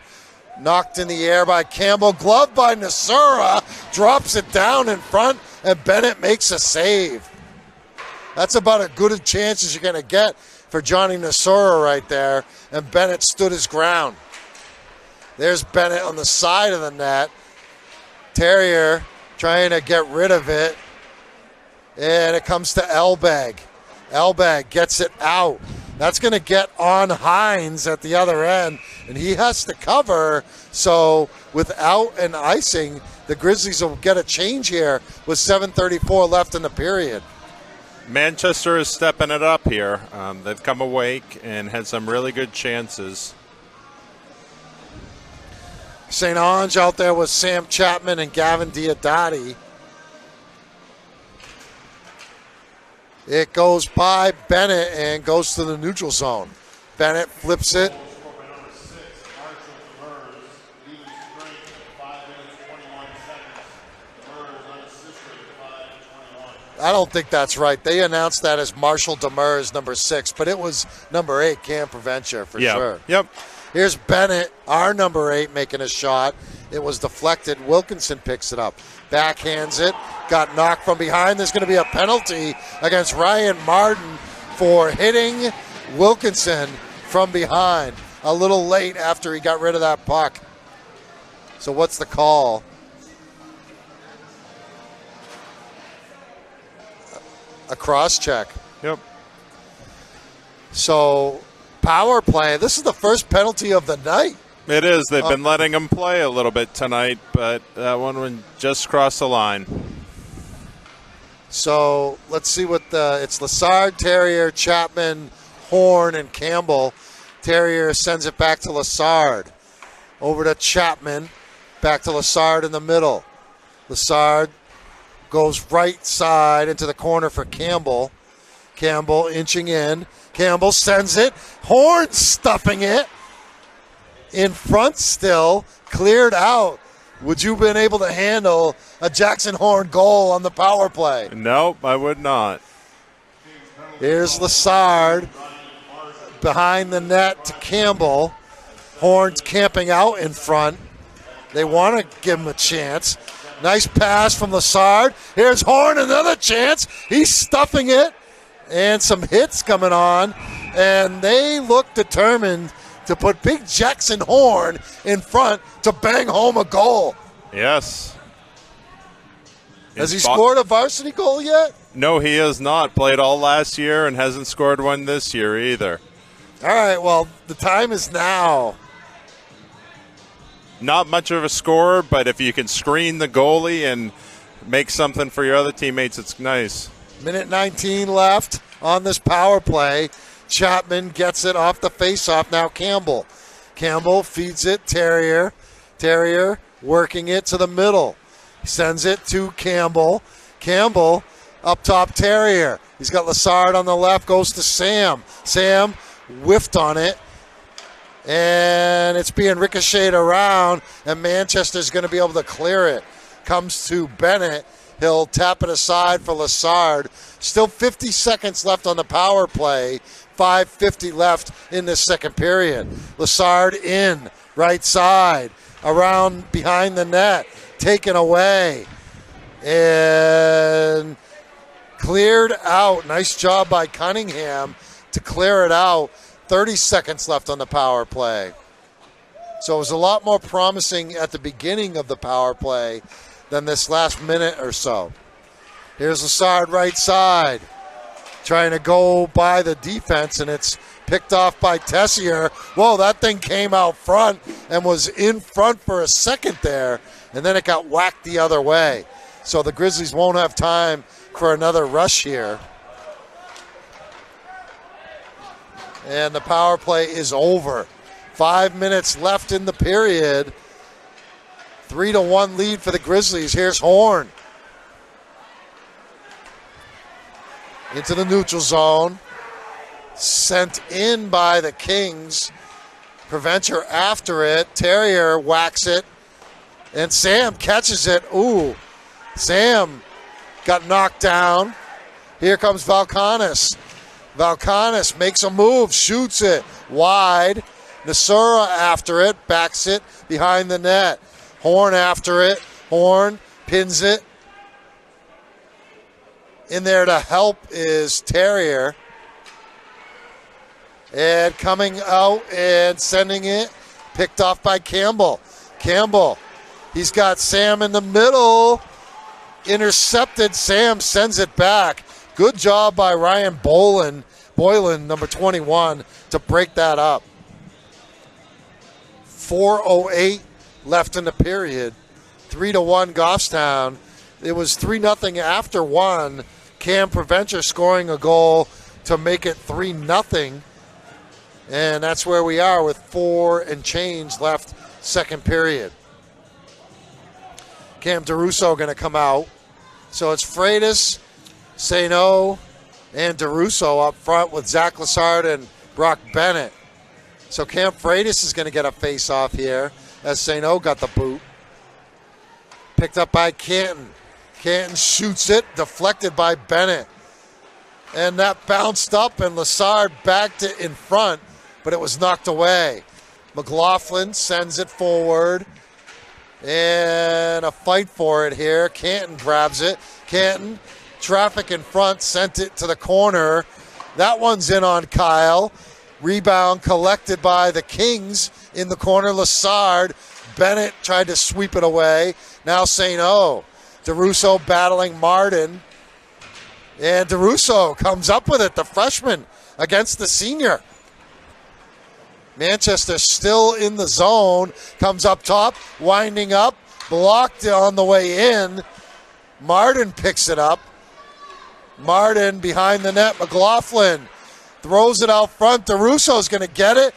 Knocked in the air by Campbell, gloved by Nasura, drops it down in front, and Bennett makes a save. That's about as good a chance as you're going to get for Johnny Nasura right there, and Bennett stood his ground. There's Bennett on the side of the net. Terrier trying to get rid of it, and it comes to Elbeg. Elbeg gets it out. That's going to get on Hines at the other end, and he has to cover. So without an icing, the Grizzlies will get a change here with 7:34 left in the period. Manchester is stepping it up here. They've come awake and had some really good chances. St. Ange out there with Sam Chapman and Gavin Diodati. It goes by Bennett and goes to the neutral zone. Bennett flips it. I don't think that's right. They announced that as Marshall Demers, number 6, but it was number 8, Cam Preventure, for sure. Yep. Here's Bennett, our number 8, making a shot. It was deflected. Wilkinson picks it up. Backhands it. Got knocked from behind. There's going to be a penalty against Ryan Martin for hitting Wilkinson from behind. A little late after he got rid of that puck. So what's the call? A cross check. Yep. So power play. This is the first penalty of the night. It is. They've been letting him play a little bit tonight, but that one went just crossed the line. So let's see what it's Lassard, Terrier, Chapman, Horn, and Campbell. Terrier sends it back to Lassard. Over to Chapman. Back to Lassard in the middle. Lassard goes right side into the corner for Campbell. Campbell inching in. Campbell sends it. Horn stuffing it. in front still, cleared out. Would you have been able to handle a Jackson Horn goal on the power play? Nope, I would not. Here's Lessard behind the net to Campbell. Horn's camping out in front. They want to give him a chance. Nice pass from Lessard. Here's Horn, another chance. He's stuffing it. And some hits coming on. And they look determined to put big Jackson Horn in front to bang home a goal. Yes. Has he scored a varsity goal yet? No, he has not. Played all last year and hasn't scored one this year either. All right, well, the time is now. Not much of a scorer, but if you can screen the goalie and make something for your other teammates, it's nice. Minute 19 left on this power play. Chapman gets it off the faceoff. Now Campbell. Campbell feeds it. Terrier. Terrier working it to the middle. Sends it to Campbell. Campbell up top. Terrier. He's got Lessard on the left. Goes to Sam. Sam whiffed on it. And it's being ricocheted around. And Manchester's going to be able to clear it. Comes to Bennett. He'll tap it aside for Lessard. Still 50 seconds left on the power play. 5:50 left in this second period. Lessard in, right side, around behind the net, taken away, and cleared out. Nice job by Cunningham to clear it out. 30 seconds left on the power play. So it was a lot more promising at the beginning of the power play than this last minute or so. Here's Lessard right side, trying to go by the defense, and it's picked off by Tessier. Whoa, that thing came out front and was in front for a second there, and then it got whacked the other way. So the Grizzlies won't have time for another rush here. And the power play is over. 5 minutes left in the period. 3-1 lead for the Grizzlies. Here's Horn. Into the neutral zone. Sent in by the Kings. Preventer after it. Terrier whacks it. And Sam catches it. Ooh. Sam got knocked down. Here comes Valkanis. Valkanis makes a move. Shoots it wide. Nasura after it. Backs it behind the net. Horn after it. Horn pins it. In there to help is Terrier. And coming out and sending it. Picked off by Campbell. Campbell. He's got Sam in the middle. Intercepted. Sam sends it back. Good job by Ryan Boylan, number 21, to break that up. 4:08 left in the period. 3-1 Goffstown. It was 3-0 after one. Cam Preventer scoring a goal to make it 3-0. And that's where we are with 4 and change left second period. Cam DeRusso going to come out. So it's Freitas, Saino, and DeRusso up front with Zach Lessard and Brock Bennett. So Cam Freitas is going to get a face-off here as Saino got the boot. Picked up by Canton. Canton shoots it, deflected by Bennett. And that bounced up and Lessard backed it in front, but it was knocked away. McLaughlin sends it forward. And a fight for it here. Canton grabs it. Canton, traffic in front, sent it to the corner. That one's in on Kyle. Rebound collected by the Kings in the corner. Lessard. Bennett tried to sweep it away. Now St. O. DeRusso battling Martin. And DeRusso comes up with it, the freshman, against the senior. Manchester still in the zone. Comes up top, winding up. Blocked on the way in. Martin picks it up. Martin behind the net. McLaughlin throws it out front. DeRusso's going to get it,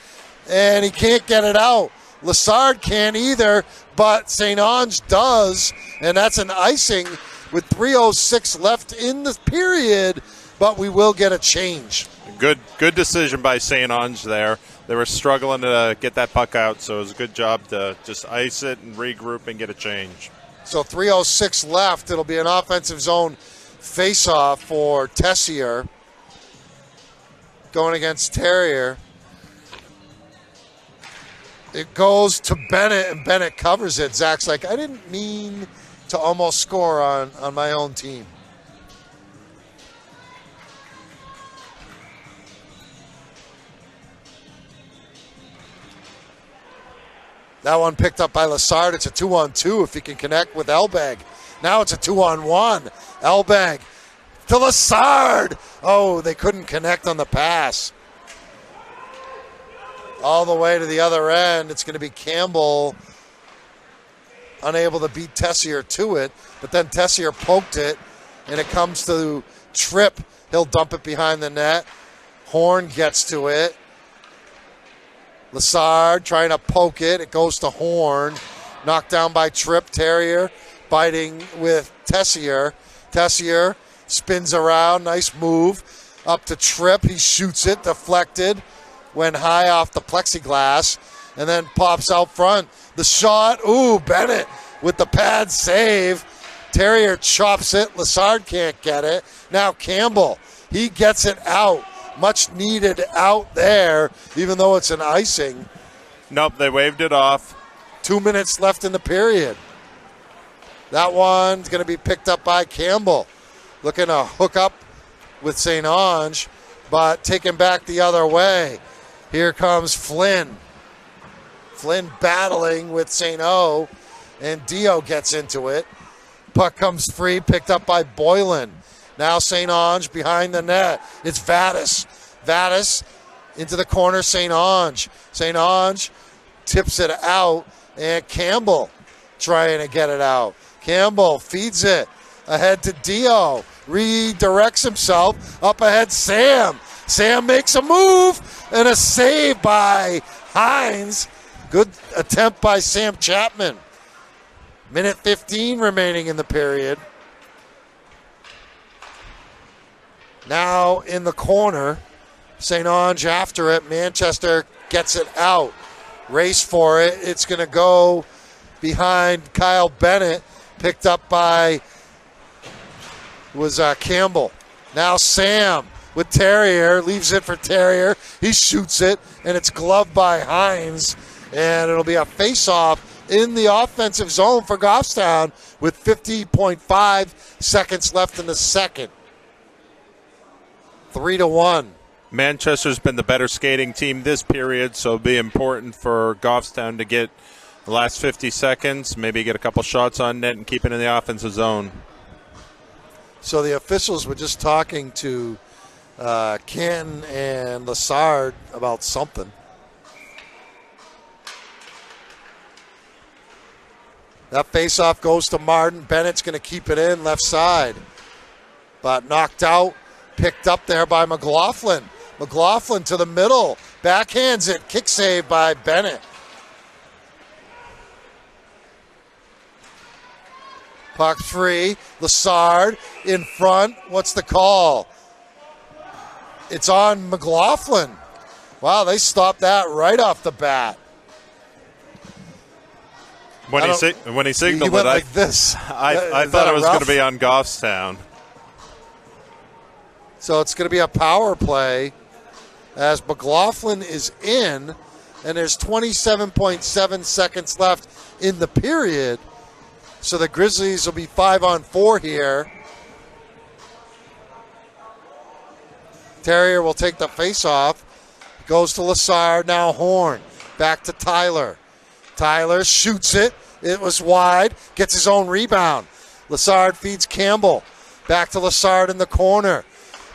and he can't get it out. Lessard can't either, but St. Ange does, and that's an icing with 3:06 left in the period, but we will get a change. Good decision by St. Ange there. they were struggling to get that puck out, so it was a good job to just ice it and regroup and get a change. So 3:06 left. It'll be an offensive zone face-off for Tessier going against Terrier. It goes to Bennett, and Bennett covers it. Zach's like, I didn't mean to almost score on my own team. That one picked up by Lessard. It's a 2-on-2 if he can connect with Elbag. Now it's a 2-on-1. Elbag to Lessard. Oh, they couldn't connect on the pass. All the way to the other end. It's going to be Campbell unable to beat Tessier to it. But then Tessier poked it, and it comes to Tripp. He'll dump it behind the net. Horn gets to it. Lessard trying to poke it. It goes to Horn. Knocked down by Tripp. Terrier biting with Tessier. Tessier spins around. Nice move. Up to Tripp. He shoots it. Deflected. Went high off the plexiglass. And then pops out front. The shot. Ooh, Bennett with the pad save. Terrier chops it. Lessard can't get it. Now Campbell. He gets it out. Much needed out there, even though it's an icing. Nope, they waved it off. 2 minutes left in the period. That one's going to be picked up by Campbell. Looking to hook up with St. Ange, but taken back the other way. Here comes Flynn. Flynn battling with St. O, and Dio gets into it. Puck comes free, picked up by Boylan. Now St. Ange behind the net. It's Vadas. Vadas into the corner, St. Ange. St. Ange tips it out, and Campbell trying to get it out. Campbell feeds it ahead to Dio. Redirects himself. Up ahead, Sam. Sam makes a move, and a save by Hines. Good attempt by Sam Chapman. Minute 15 remaining in the period. Now in the corner, St. Ange after it. Manchester gets it out. Race for it. It's going to go behind Kyle Bennett. Picked up by Campbell. Now Sam with Terrier. Leaves it for Terrier. He shoots it, and it's gloved by Hines. And it'll be a face-off in the offensive zone for Goffstown with 50.5 seconds left in the second. 3-1. Manchester's been the better skating team this period, so it'll be important for Goffstown to get the last 50 seconds, maybe get a couple shots on net and keep it in the offensive zone. So the officials were just talking to Canton and Lessard about something. That faceoff goes to Martin. Bennett's going to keep it in left side. But knocked out, picked up there by McLaughlin. McLaughlin to the middle. Backhands it. Kick save by Bennett. Puck free. Lessard in front. What's the call? It's on McLaughlin. Wow, they stopped that right off the bat. When he signaled he went it, like this. I thought it was going to be on Goffstown. So it's going to be a power play as McLaughlin is in, and there's 27.7 seconds left in the period. So the Grizzlies will be 5-on-4 here. Terrier will take the face-off. Goes to Lessard, now Horn. Back to Tyler. Tyler shoots it. It was wide. Gets his own rebound. Lessard feeds Campbell. Back to Lessard in the corner.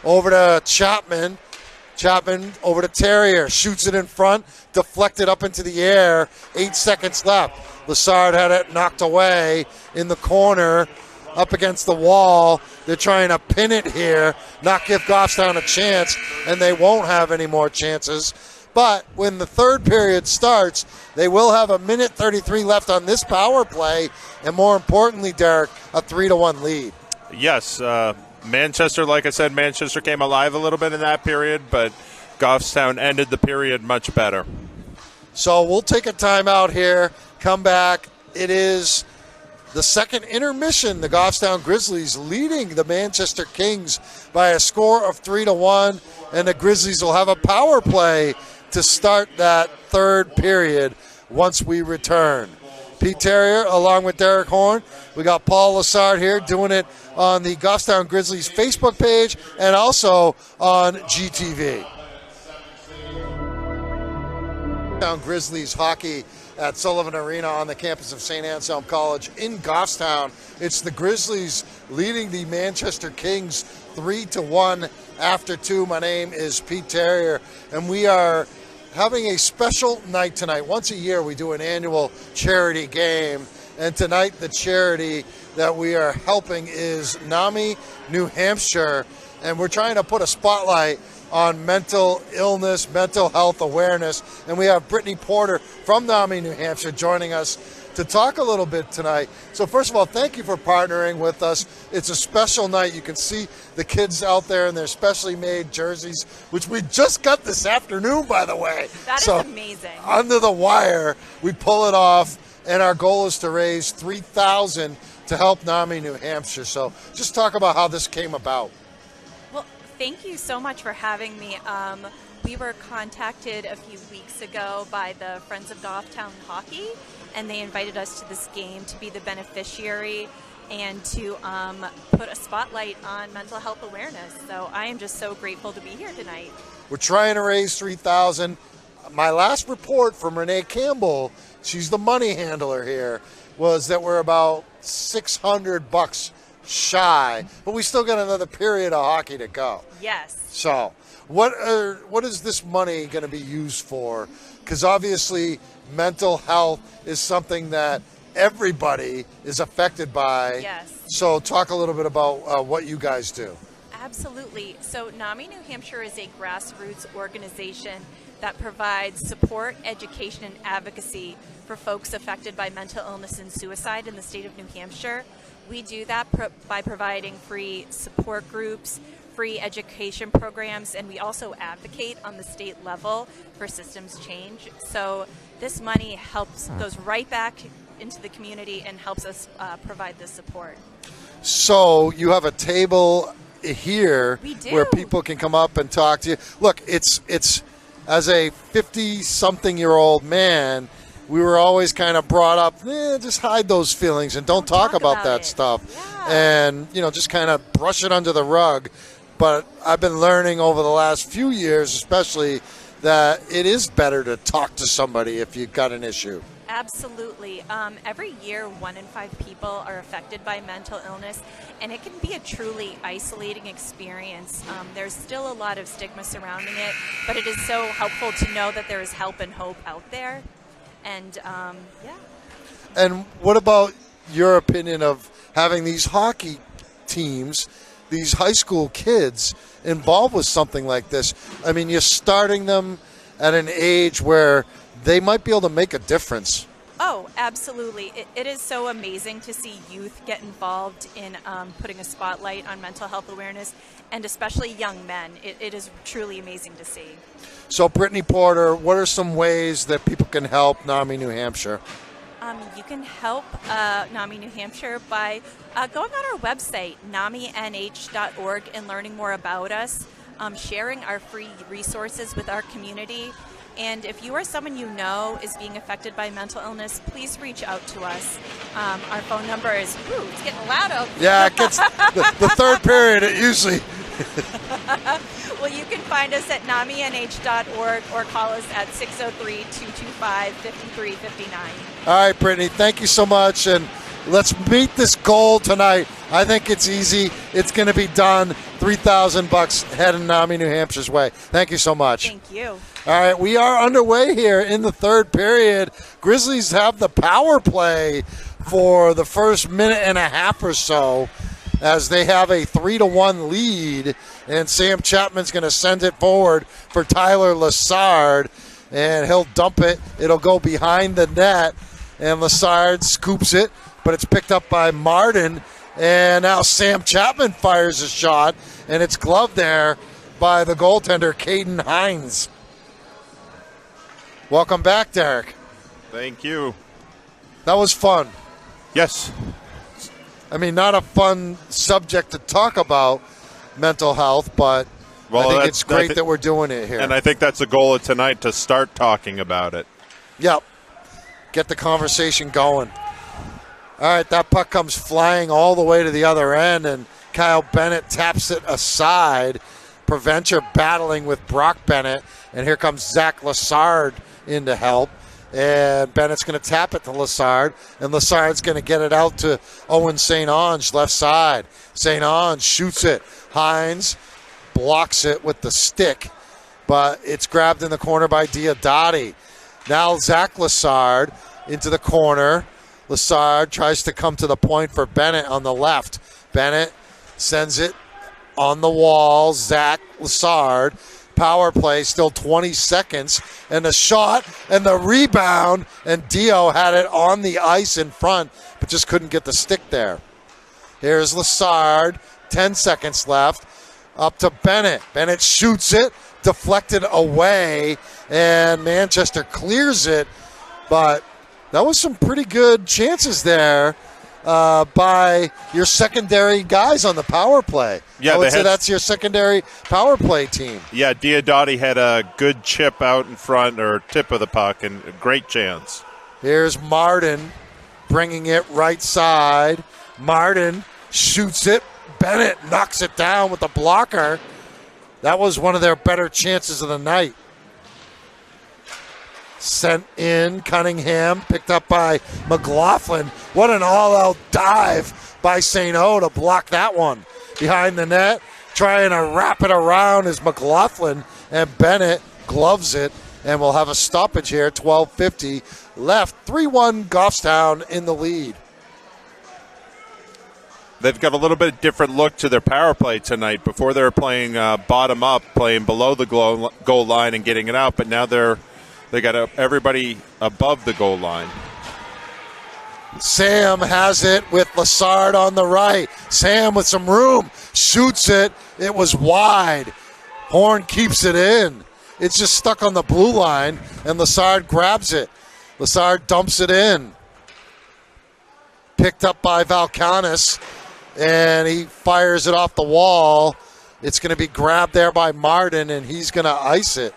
Over to Chapman. Chapman over to Terrier. Shoots it in front. Deflected up into the air. 8 seconds left. Lessard had it knocked away in the corner. Up against the wall. They're trying to pin it here. Not give Goffstown a chance. And they won't have any more chances. But when the third period starts, they will have a minute 33 left on this power play. And more importantly, Derek, a 3-1 lead. Yes, Manchester, like I said, Manchester came alive a little bit in that period, but Goffstown ended the period much better. So we'll take a timeout here, come back. It is the second intermission. The Goffstown Grizzlies leading the Manchester Kings by a score of 3-1, and the Grizzlies will have a power play to start that third period once we return. Pete Terrier along with Derek Horn. We got Paul Lassard here doing it on the Goffstown Grizzlies Facebook page and also on GTV. Goffstown Grizzlies hockey at Sullivan Arena on the campus of St. Anselm College in Goffstown. It's the Grizzlies leading the Manchester Kings 3-1 after 2. My name is Pete Terrier, and we are having a special night tonight. Once a year we do an annual charity game, and tonight the charity that we are helping is NAMI New Hampshire, and we're trying to put a spotlight on mental illness, mental health awareness, and we have Brittany Porter from NAMI New Hampshire joining us to talk a little bit tonight. So first of all, thank you for partnering with us. It's a special night. You can see the kids out there in their specially made jerseys, which we just got this afternoon, by the way. That is amazing. Under the wire, we pull it off, and our goal is to raise $3,000 to help NAMI New Hampshire. So just talk about how this came about. Well, thank you so much for having me. We were contacted a few weeks ago by the Friends of Goffstown Hockey, and they invited us to this game to be the beneficiary and to put a spotlight on mental health awareness. So I am just so grateful to be here tonight. We're trying to raise $3,000. My last report from Renee Campbell, she's the money handler here, was that we're about $600 shy, but we still got another period of hockey to go. Yes. So what is this money going to be used for? Because obviously mental health is something that everybody is affected by. Yes. So talk a little bit about what you guys do. Absolutely. So NAMI New Hampshire is a grassroots organization that provides support, education, and advocacy for folks affected by mental illness and suicide in the state of New Hampshire. We do that by providing free support groups, free education programs, and we also advocate on the state level for systems change. So this money goes right back into the community and helps us provide this support. So you have a table here where people can come up and talk to you. Look, it's as a 50-something-year-old man, we were always kind of brought up, just hide those feelings and don't talk about that stuff. Yeah. And, just kind of brush it under the rug. But I've been learning over the last few years, especially, that it is better to talk to somebody if you've got an issue. Absolutely. Every year, 1 in 5 people are affected by mental illness, and it can be a truly isolating experience. There's still a lot of stigma surrounding it, but it is so helpful to know that there is help and hope out there. And, And what about your opinion of having these hockey teams, these high school kids involved with something like this? I mean, you're starting them at an age where they might be able to make a difference. Oh, absolutely. It is so amazing to see youth get involved in putting a spotlight on mental health awareness, and especially young men. It is truly amazing to see. So, Brittany Porter, what are some ways that people can help NAMI New Hampshire? You can help NAMI New Hampshire by going on our website, naminh.org, and learning more about us, sharing our free resources with our community. And if you or someone you know is being affected by mental illness, please reach out to us. Our phone number is, it's getting loud out there. Yeah, it gets the third period, it usually. Well, you can find us at naminh.org or call us at 603-225-5359. All right, Brittany, thank you so much. And let's meet this goal tonight. I think it's easy. It's going to be done. $3,000 heading NAMI New Hampshire's way. Thank you so much. Thank you. All right, we are underway here in the third period. Grizzlies have the power play for the first minute and a half or so as they have a 3-1 lead, and Sam Chapman's going to send it forward for Tyler Lassard, and he'll dump it. It'll go behind the net, and Lassard scoops it, but it's picked up by Martin, and now Sam Chapman fires a shot, and it's gloved there by the goaltender, Caden Hines. Welcome back, Derek. Thank you. That was fun. Yes. I mean, not a fun subject to talk about, mental health, but I think it's great that we're doing it here. And I think that's the goal of tonight, to start talking about it. Yep. Get the conversation going. All right, that puck comes flying all the way to the other end, and Kyle Bennett taps it aside. Preventure battling with Brock Bennett, and here comes Zach Lassard in to help. And Bennett's going to tap it to Lassard, and Lassard's going to get it out to Owen St. Onge, left side. St. Onge shoots it. Hines blocks it with the stick, but it's grabbed in the corner by Diodati. Now Zach Lassard into the corner. Lassard tries to come to the point for Bennett on the left. Bennett sends it on the wall. Zach Lassard. Power play, still 20 seconds, and the shot and the rebound, and Dio had it on the ice in front, but just couldn't get the stick there. Here's Lassard, 10 seconds left, up to Bennett. Bennett shoots it, deflected away, and Manchester clears it, but that was some pretty good chances there by your secondary guys on the power play. Yeah, I would say that's your secondary power play team. Yeah, Diodati had a good chip out in front, or tip of the puck, and a great chance. Here's Martin bringing it right side. Martin shoots it. Bennett knocks it down with the blocker. That was one of their better chances of the night. Sent in, Cunningham, picked up by McLaughlin. What an all-out dive by St. O to block that one. Behind the net, trying to wrap it around is McLaughlin, and Bennett gloves it, and we'll have a stoppage here, 12:50 left. 3-1 Goffstown in the lead. They've got a little bit different look to their power play tonight. Before they were playing bottom up, playing below the goal line and getting it out, but now they got everybody above the goal line. Sam has it with Lassard on the right. Sam with some room, shoots it. It was wide. Horn keeps it in. It's just stuck on the blue line, and Lassard grabs it. Lassard dumps it in. Picked up by Valkanis, and he fires it off the wall. It's going to be grabbed there by Martin, and he's going to ice it.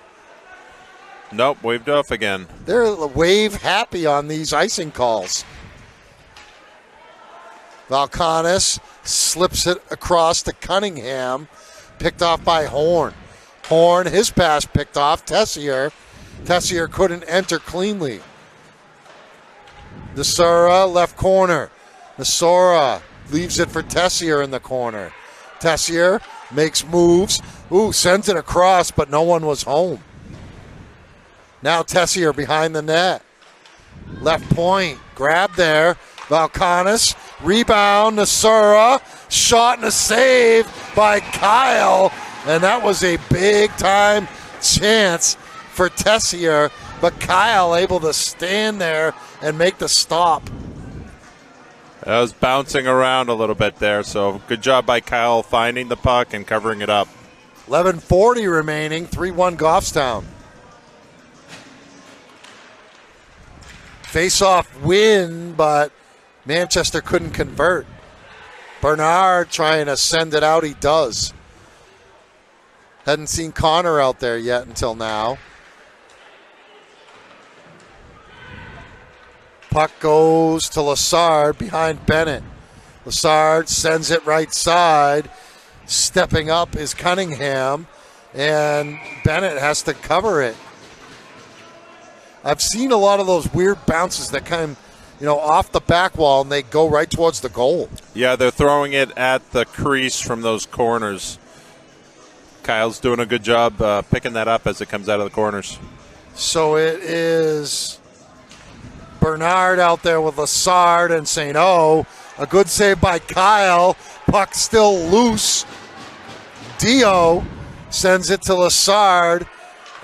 Nope, waved off again. They're wave happy on these icing calls. Valkanis slips it across to Cunningham, picked off by Horn. Horn, his pass picked off. Tessier couldn't enter cleanly. Nasura, left corner. Nasura leaves it for Tessier in the corner. Tessier makes moves. Sends it across, but no one was home. Now Tessier behind the net. Left point, grab there. Valkanis, rebound, Nasura, shot and a save by Kyle. And that was a big-time chance for Tessier, but Kyle able to stand there and make the stop. That was bouncing around a little bit there, so good job by Kyle finding the puck and covering it up. 11:40 remaining, 3-1 Goffstown. Face-off win, but Manchester couldn't convert. Bernard trying to send it out, he does. Hadn't seen Connor out there yet until now. Puck goes to Lassard behind Bennett. Lassard sends it right side. Stepping up is Cunningham, and Bennett has to cover it. I've seen a lot of those weird bounces that come, off the back wall, and they go right towards the goal. Yeah, they're throwing it at the crease from those corners. Kyle's doing a good job picking that up as it comes out of the corners. So it is Bernard out there with Lassard and St. O. A good save by Kyle. Puck still loose. Dio sends it to Lassard,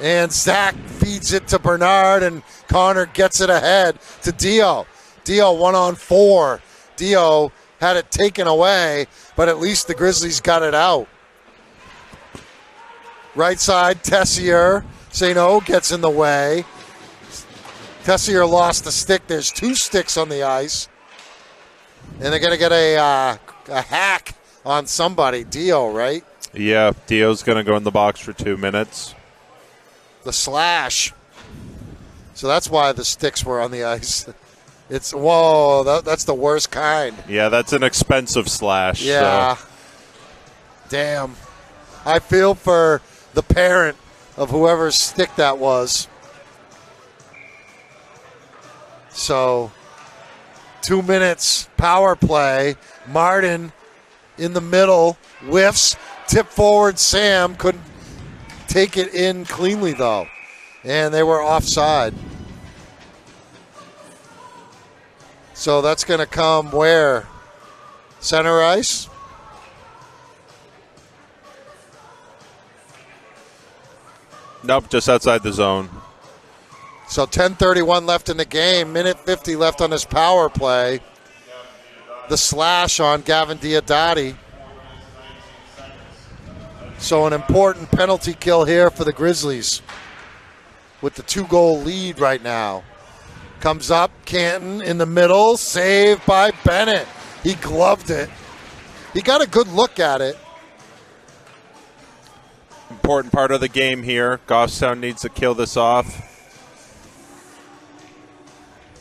and Zach feeds it to Bernard, and Connor gets it ahead to Dio. Dio 1-on-4. Dio had it taken away, but at least the Grizzlies got it out. Right side, Tessier. St. O gets in the way. Tessier lost the stick. There's 2 sticks on the ice. And they're going to get a hack on somebody. Dio, right? Yeah, Dio's going to go in the box for 2 minutes. The slash. So that's why the sticks were on the ice. That's the worst kind. Yeah, that's an expensive slash. Yeah. So. Damn. I feel for the parent of whoever's stick that was. So, 2 minutes, power play. Martin in the middle, whiffs, tip forward. Sam couldn't take it in cleanly, though. And they were offside. So that's going to come where? Center ice? Nope, just outside the zone. So 10:31 left in the game. Minute 50 left on this power play. The slash on Gavin Diodati. So an important penalty kill here for the Grizzlies with the 2-goal lead right now. Comes up, Canton in the middle, saved by Bennett. He gloved it. He got a good look at it. Important part of the game here. Goffstown needs to kill this off.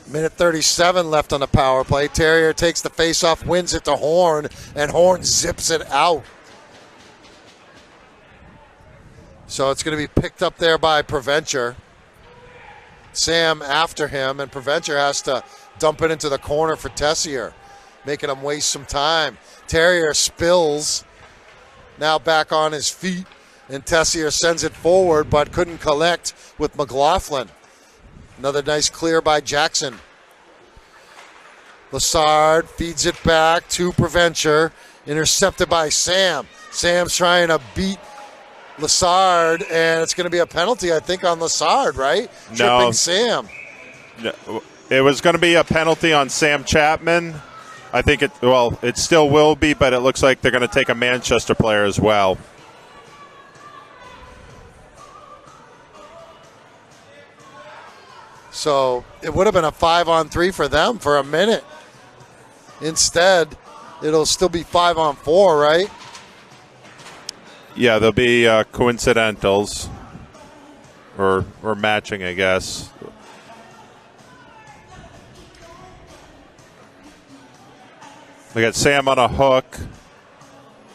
Minute 37 left on the power play. Terrier takes the face-off, wins it to Horn, and Horn zips it out. So it's going to be picked up there by Preventure. Sam after him, and Preventure has to dump it into the corner for Tessier, making him waste some time. Terrier spills, now back on his feet, and Tessier sends it forward, but couldn't collect with McLaughlin. Another nice clear by Jackson. Lassard feeds it back to Preventure, intercepted by Sam. Sam's trying to beat Lassard, and it's going to be a penalty, I think, on Lassard, right? No. Tripping Sam. It was going to be a penalty on Sam Chapman. I think it still will be, but it looks like they're going to take a Manchester player as well. So it would have been a 5-on-3 for them for a minute. Instead, it'll still be 5-on-4, right? Yeah, there'll be coincidentals or matching, I guess. We got Sam on a hook,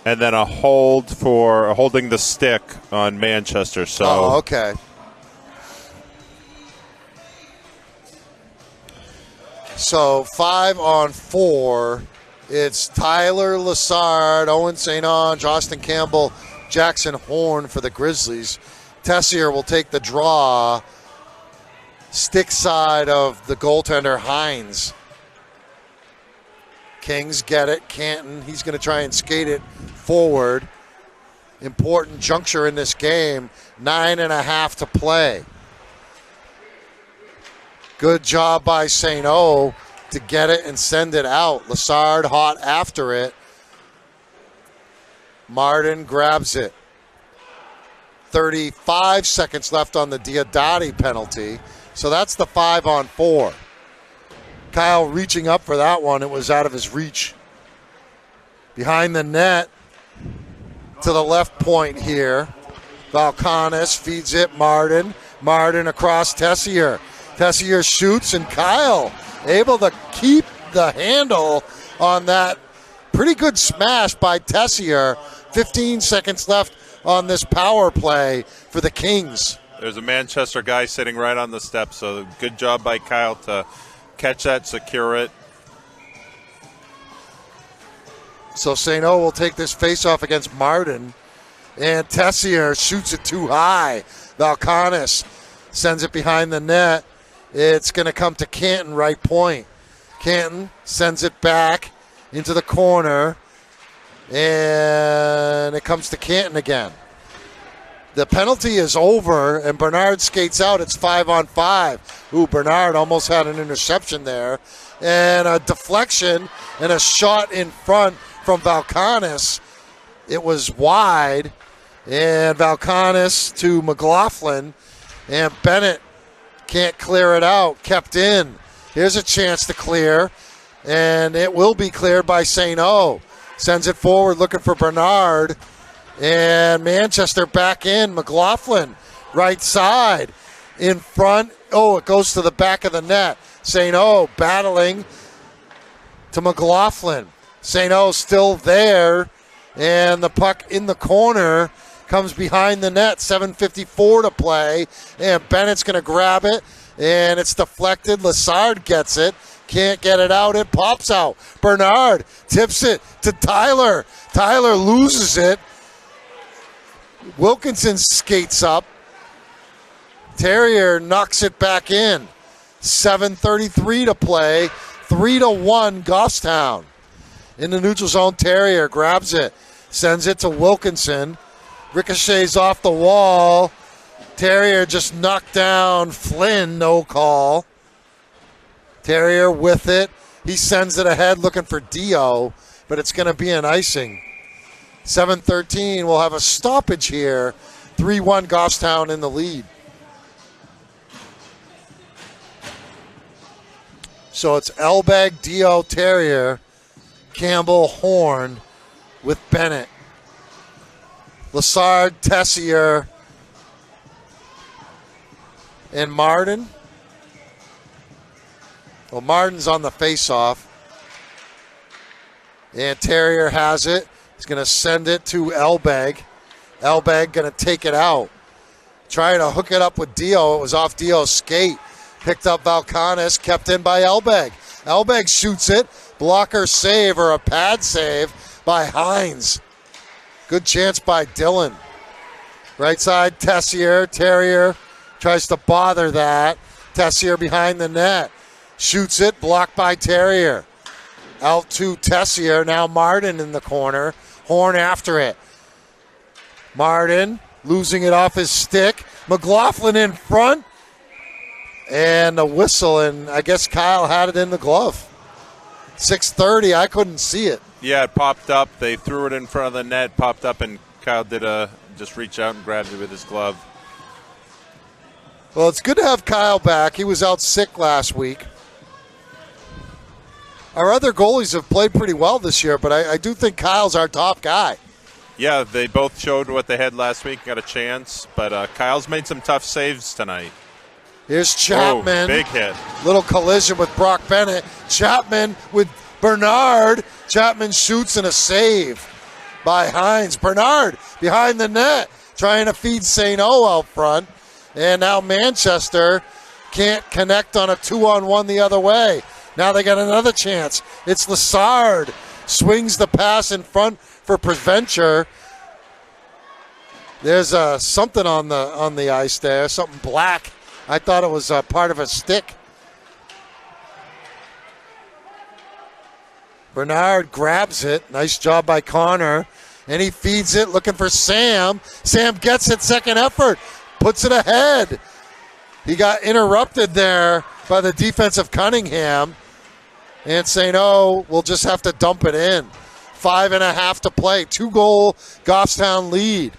and then a hold for holding the stick on Manchester. So, okay. So 5-on-4. It's Tyler Lassard, Owen St. Onge, Austin Campbell, Jackson Horn for the Grizzlies. Tessier will take the draw. Stick side of the goaltender, Hines. Kings get it. Canton, he's going to try and skate it forward. Important juncture in this game. 9.5 to play. Good job by St. O to get it and send it out. Lassard hot after it. Martin grabs it. 35 seconds left on the Diodati penalty. So that's the 5-on-4. Kyle reaching up for that one. It was out of his reach. Behind the net to the left point here. Valkanis feeds it. Martin across Tessier. Tessier shoots, and Kyle able to keep the handle on that. Pretty good smash by Tessier. 15 seconds left on this power play for the Kings. there's a Manchester guy sitting right on the steps, so good job by Kyle to catch that, secure it. So St. O will take this faceoff against Martin, and Tessier shoots it too high. Valkanis sends it behind the net. It's going to come to Canton, right point. Canton sends it back into the corner, and it comes to Canton again. The penalty is over, and Bernard skates out. It's 5-on-5. Ooh, Bernard almost had an interception there. And a deflection and a shot in front from Valkanis. It was wide, And Valkanis to McLaughlin. And Bennett can't clear it out. Kept in. Here's a chance to clear. And it will be cleared by St. O. Sends it forward looking for Bernard. And Manchester back in. McLaughlin, right side. In front. Oh, it goes to the back of the net. St. O battling to McLaughlin. St. O still there. And the puck in the corner comes behind the net. 7:54 to play. And Bennett's going to grab it. And it's deflected. Lassard gets it. Can't get it out. It pops out. Bernard tips it to Tyler. Tyler loses it. Wilkinson skates up. Terrier knocks it back in. 7:33 to play. 3-1 Goffstown. In the neutral zone, Terrier grabs it. Sends it to Wilkinson. Ricochets off the wall. Terrier just knocked down Flynn. No call. Terrier with it. He sends it ahead looking for Dio, but it's going to be an icing. 7:13. We'll have a stoppage here. 3-1 Goffstown in the lead. So it's Elbeg, Dio, Terrier, Campbell, Horn with Bennett. Lassard, Tessier, and Martin. Well, Martin's on the face-off. And Terrier has it. He's going to send it to Elbeg. Elbeg going to take it out. Trying to hook it up with Dio. It was off Dio's skate. Picked up Valkanis. Kept in by Elbeg. Elbeg shoots it. Blocker save or a pad save by Hines. Good chance by Dillon. Right side, Tessier. Terrier tries to bother that. Tessier behind the net. Shoots it. Blocked by Terrier. Out to Tessier. Now Martin in the corner. Horn after it. Martin losing it off his stick. McLaughlin in front. And a whistle, and I guess Kyle had it in the glove. 6:30, I couldn't see it. Yeah, it popped up. They threw it in front of the net, popped up, and Kyle did just reach out and grabbed it with his glove. Well, it's good to have Kyle back. He was out sick last week. Our other goalies have played pretty well this year, but I do think Kyle's our top guy. Yeah, they both showed what they had last week, got a chance, but Kyle's made some tough saves tonight. Here's Chapman. Oh, big hit. Little collision with Brock Bennett. Chapman with Bernard. Chapman shoots and a save by Hines. Bernard behind the net trying to feed St. O out front. And now Manchester can't connect on a 2-on-1 the other way. Now they got another chance. It's Lassard. Swings the pass in front for Preventure. There's something on the ice there, something black. I thought it was part of a stick. Bernard grabs it. Nice job by Connor. And he feeds it, looking for Sam. Sam gets it, second effort. Puts it ahead. He got interrupted there by the defense of Cunningham. And St. O will just have to dump it in. 5.5 to play. 2-goal Goffstown lead.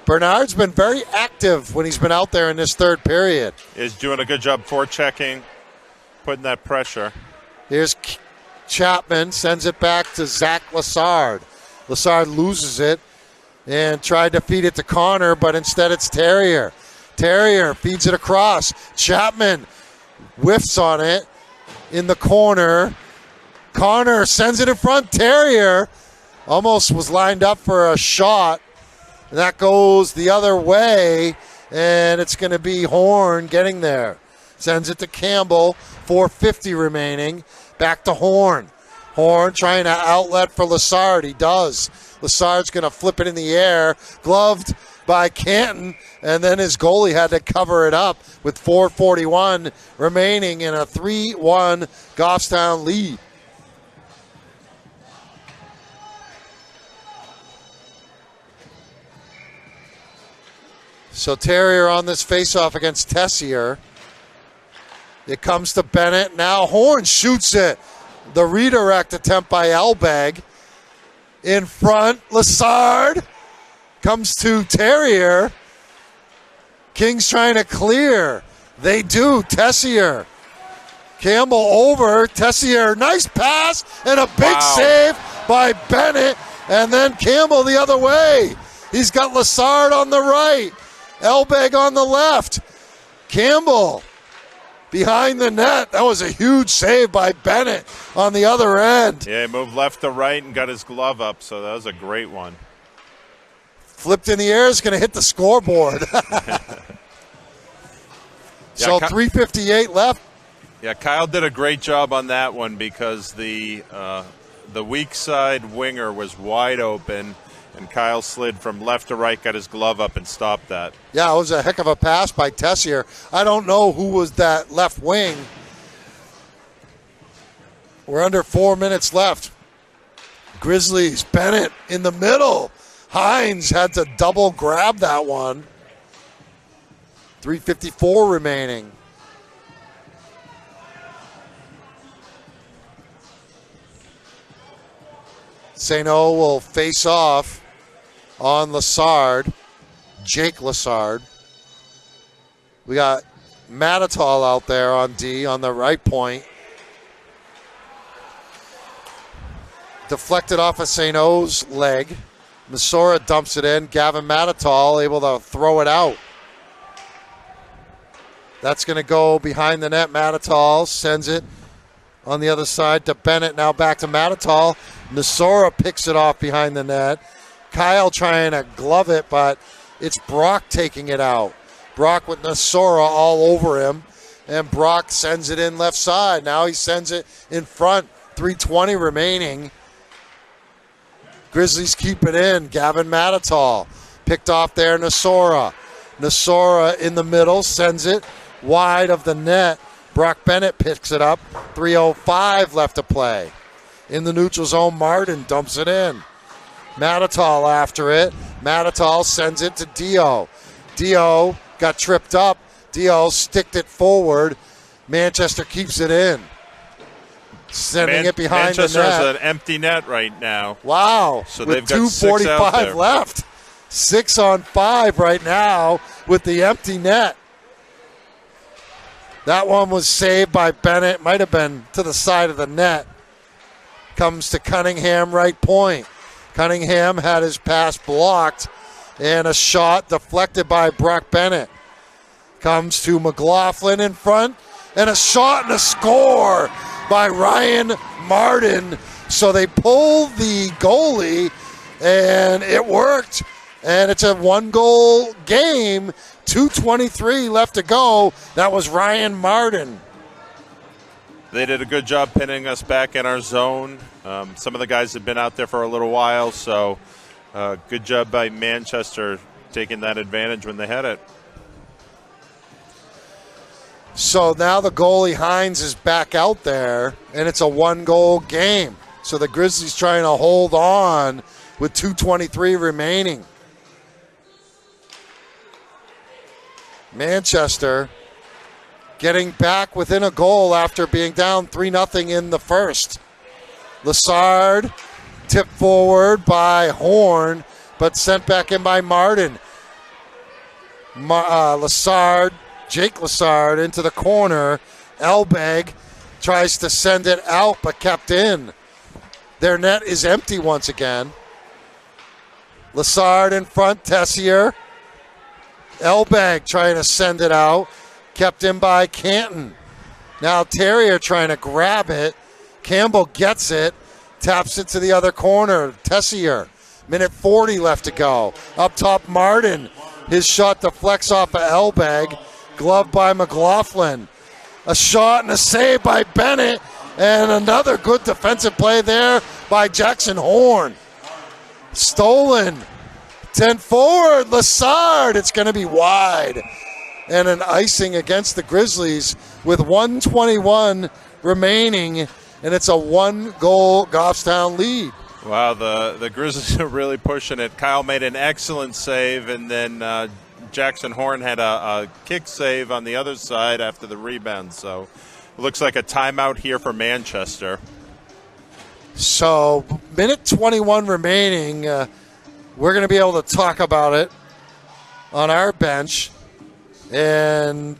Bernard's been very active when he's been out there in this third period. Is doing a good job forechecking, putting that pressure. Here's Chapman, sends it back to Zach Lassard. Lassard loses it and tried to feed it to Connor, but instead it's Terrier. Terrier feeds it across. Chapman whiffs on it in the corner. Connor sends it in front. Terrier almost was lined up for a shot. And that goes the other way, and it's going to be Horn getting there. Sends it to Campbell, 4:50 remaining. Back to Horn. Horn trying to outlet for Lassard. He does. Lassard's going to flip it in the air. Gloved by Canton, and then his goalie had to cover it up with 4:41 remaining in a 3-1 Goffstown lead. So Terrier on this faceoff against Tessier. It comes to Bennett. Now Horn shoots it. The redirect attempt by Elbeg. In front, Lassard. Comes to Terrier. Kings trying to clear. They do. Tessier. Campbell over. Tessier. Nice pass and a big save by Bennett. And then Campbell the other way. He's got Lessard on the right. Elbeg on the left. Campbell behind the net. That was a huge save by Bennett on the other end. Yeah, he moved left to right and got his glove up, so that was a great one. Flipped in the air, is going to hit the scoreboard. So 3:58 left. Yeah, Kyle did a great job on that one because the weak side winger was wide open, and Kyle slid from left to right, got his glove up, and stopped that. Yeah, it was a heck of a pass by Tessier. I don't know who was that left wing. We're under 4 minutes left. Grizzlies, Bennett in the middle. Hines had to double grab that one. 3:54 remaining. St. O will face off on Lessard, Jake Lessard. We got Matatall out there on D on the right point. Deflected off of St. O's leg. Masora dumps it in. Gavin Matatall able to throw it out. That's going to go behind the net. Matatall sends it on the other side to Bennett. Now back to Matatall. Masora picks it off behind the net. Kyle trying to glove it, but it's Brock taking it out. Brock with Masora all over him, and Brock sends it in left side. Now he sends it in front. 3:20 remaining. Grizzlies keep it in. Gavin Matatall picked off there. Nasora in the middle sends it wide of the net. Brock Bennett picks it up. 3:05 left to play. In the neutral zone, Martin dumps it in. Matatall after it. Matatall sends it to Dio. Dio got tripped up. Dio sticked it forward. Manchester keeps it in. Sending it behind Manchester the net. has an empty net right now. Wow. So with they've got 2:45 left. 6 on 5 right now with the empty net. That one was saved by Bennett. Might have been to the side of the net. Comes to Cunningham, right point. Cunningham had his pass blocked, and a shot deflected by Brock Bennett. Comes to McLaughlin in front, and a shot and a score by Ryan Martin. So they pull the goalie, and it worked. And it's a one-goal game. 2:23 left to go. That was Ryan Martin. They did a good job pinning us back in our zone. Some of the guys have been out there for a little while, so good job by Manchester taking that advantage when they had it. So now the goalie Hines is back out there, and it's a one-goal game. So the Grizzlies trying to hold on with 2:23 remaining. Manchester getting back within a goal after being down 3-0 in the first. Lessard tipped forward by Horn, but sent back in by Martin. Jake Lessard into the corner. Elbeg tries to send it out, but kept in. Their net is empty once again. Lessard in front, Tessier. Elbeg trying to send it out. Kept in by Canton. Now Terrier trying to grab it. Campbell gets it. Taps it to the other corner. Tessier. Minute 40 left to go. Up top, Martin. His shot deflects off of Elbeg. Gloved by McLaughlin. A shot and a save by Bennett. And another good defensive play there by Jackson Horn. Stolen. 10 forward. Lessard. It's going to be wide. And an icing against the Grizzlies with 1:21 remaining. And it's a one-goal Goffstown lead. Wow, the Grizzlies are really pushing it. Kyle made an excellent save, and then Jackson Horn had a kick save on the other side after the rebound. So it looks like a timeout here for Manchester. So minute 21 remaining. we're going to be able to talk about it on our bench, and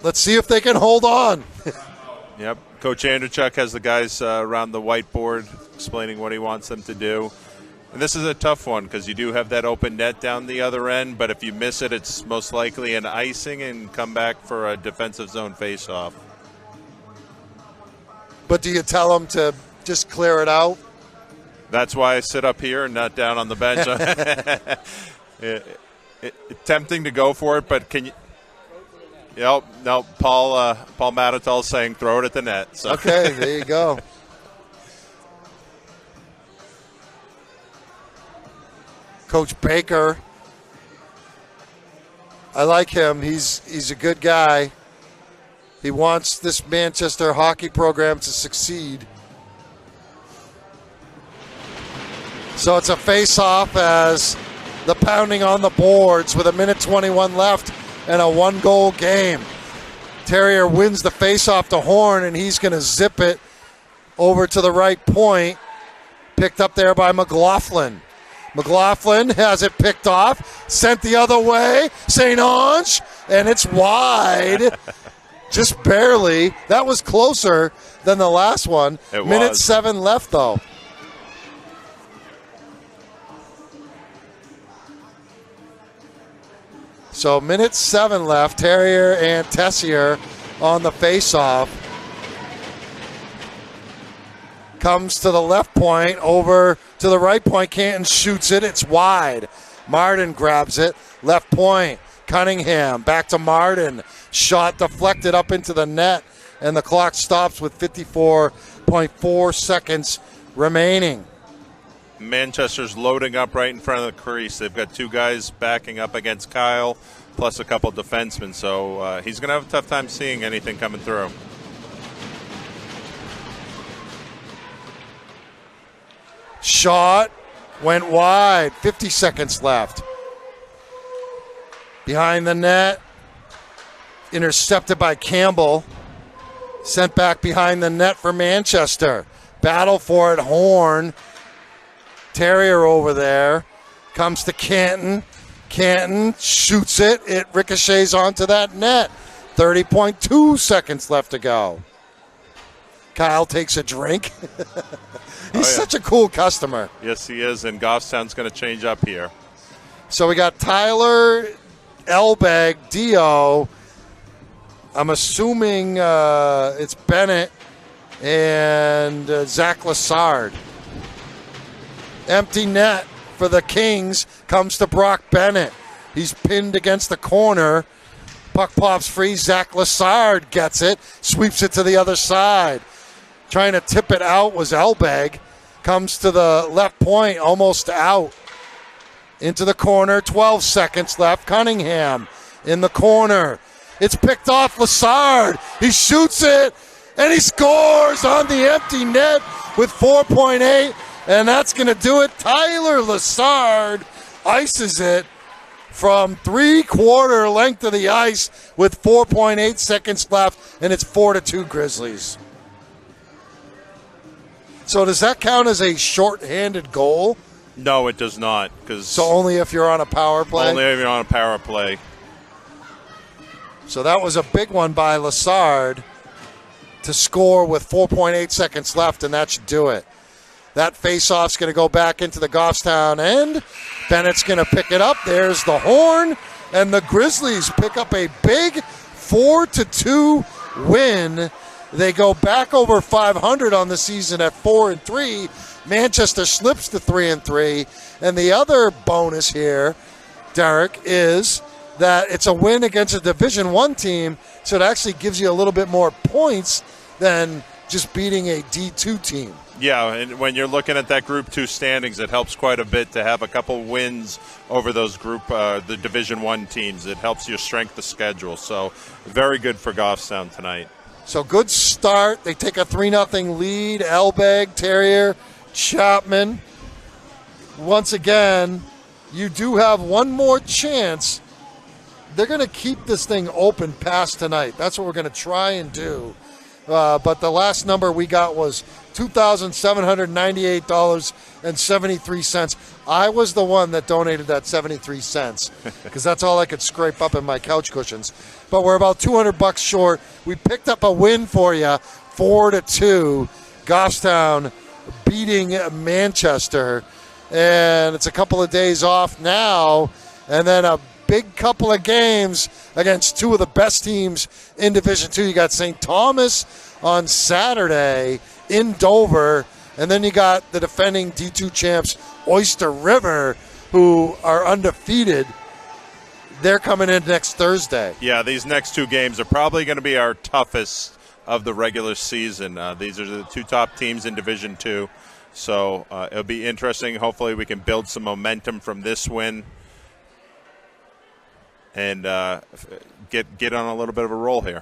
let's see if they can hold on. Yep. Coach Andrechuk has the guys around the whiteboard explaining what he wants them to do. And this is a tough one because you do have that open net down the other end, but if you miss it, it's most likely an icing and come back for a defensive zone faceoff. But do you tell them to just clear it out? That's why I sit up here and not down on the bench. Tempting to go for it, but can you? Yep, no. Paul Matatal is saying throw it at the net. So. Okay, there you go. Coach Baker, I like him. He's a good guy. He wants this Manchester hockey program to succeed. So it's a face-off as the pounding on the boards with 1:21 left and a one-goal game. Terrier wins the face-off to Horn, and he's going to zip it over to the right point. Picked up there by McLaughlin. McLaughlin has it picked off, sent the other way. St. Ange, and it's wide. Just barely. That was closer than the last one. It Minute was. 7 left, though. So minute 7 left. Terrier and Tessier on the faceoff. Comes to the left point, over to the right point. Canton shoots it. It's wide. Martin grabs it. Left point. Cunningham back to Martin. Shot deflected up into the net, and the clock stops with 54.4 seconds remaining. Manchester's loading up right in front of the crease. They've got two guys backing up against Kyle, plus a couple defensemen. So he's going to have a tough time seeing anything coming through. Shot went wide. 50 seconds left. Behind the net. Intercepted by Campbell. Sent back behind the net for Manchester. Battle for it, Horn. Terrier over there. Comes to Canton. Canton shoots it. It ricochets onto that net. 30.2 seconds left to go. Kyle takes a drink. He's such a cool customer. Yes, he is, and Goffstown's going to change up here. So we got Tyler, Elbeg, Dio. I'm assuming it's Bennett and Zach Lassard. Empty net for the Kings comes to Brock Bennett. He's pinned against the corner. Puck pops free. Zach Lassard gets it, sweeps it to the other side. Trying to tip it out was Elbeg. Comes to the left point, almost out. Into the corner, 12 seconds left. Cunningham in the corner. It's picked off Lassard. He shoots it, and he scores on the empty net with 4.8, and that's going to do it. Tyler Lassard ices it from three-quarter length of the ice with 4.8 seconds left, and it's 4-2 Grizzlies. So does that count as a shorthanded goal? No, it does not. So only if you're on a power play? Only if you're on a power play. So that was a big one by Lassard to score with 4.8 seconds left, and that should do it. That face-off's going to go back into the Goffstown end. Bennett's going to pick it up. There's the horn, and the Grizzlies pick up a big 4-2 win. They go back over 500 on the season at 4-3. Manchester slips to 3-3. And the other bonus here, Derek, is that it's a win against a Division I team, so it actually gives you a little bit more points than just beating a D2 team. Yeah, and when you're looking at that Group 2 standings, it helps quite a bit to have a couple wins over those the Division I teams. It helps your strength of schedule. So very good for Goffstown tonight. So good start. They take a 3-0 lead. Elbeg, Terrier, Chapman. Once again, you do have one more chance. They're going to keep this thing open past tonight. That's what we're going to try and do. but the last number we got was $2,798.73. I was the one that donated that 73 cents because that's all I could scrape up in my couch cushions. But we're about $200 short. We picked up a win for you, 4-2. Goffstown beating Manchester, and it's a couple of days off now, and then a big couple of games against two of the best teams in Division II. You got St. Thomas on Saturday in Dover, and then you got the defending D2 champs Oyster River, who are undefeated. They're coming in next Thursday. Yeah, these next two games are probably going to be our toughest of the regular season. These are the two top teams in Division II, so it'll be interesting. Hopefully we can build some momentum from this win and get on a little bit of a roll here.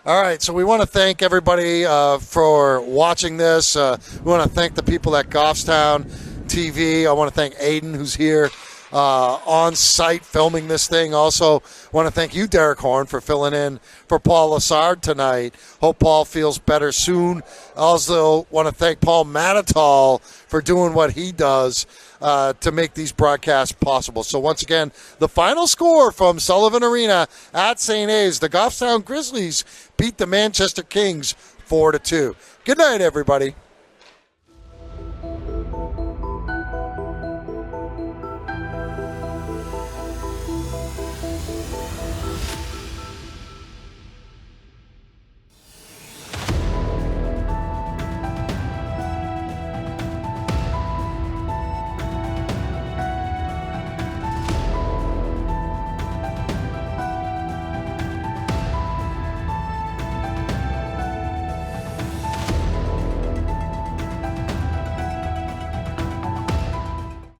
All right, so we want to thank everybody for watching this. We want to thank the people at Goffstown TV. I want to thank Aiden, who's here on site filming this thing. Also want to thank you, Derek Horn, for filling in for Paul Lassard tonight. Hope Paul feels better soon. Also want to thank Paul Manatol for doing what he does to make these broadcasts possible. So once again, the final score from Sullivan Arena at St. A's, the Goffstown Grizzlies beat the Manchester Kings 4-2. Good night, everybody.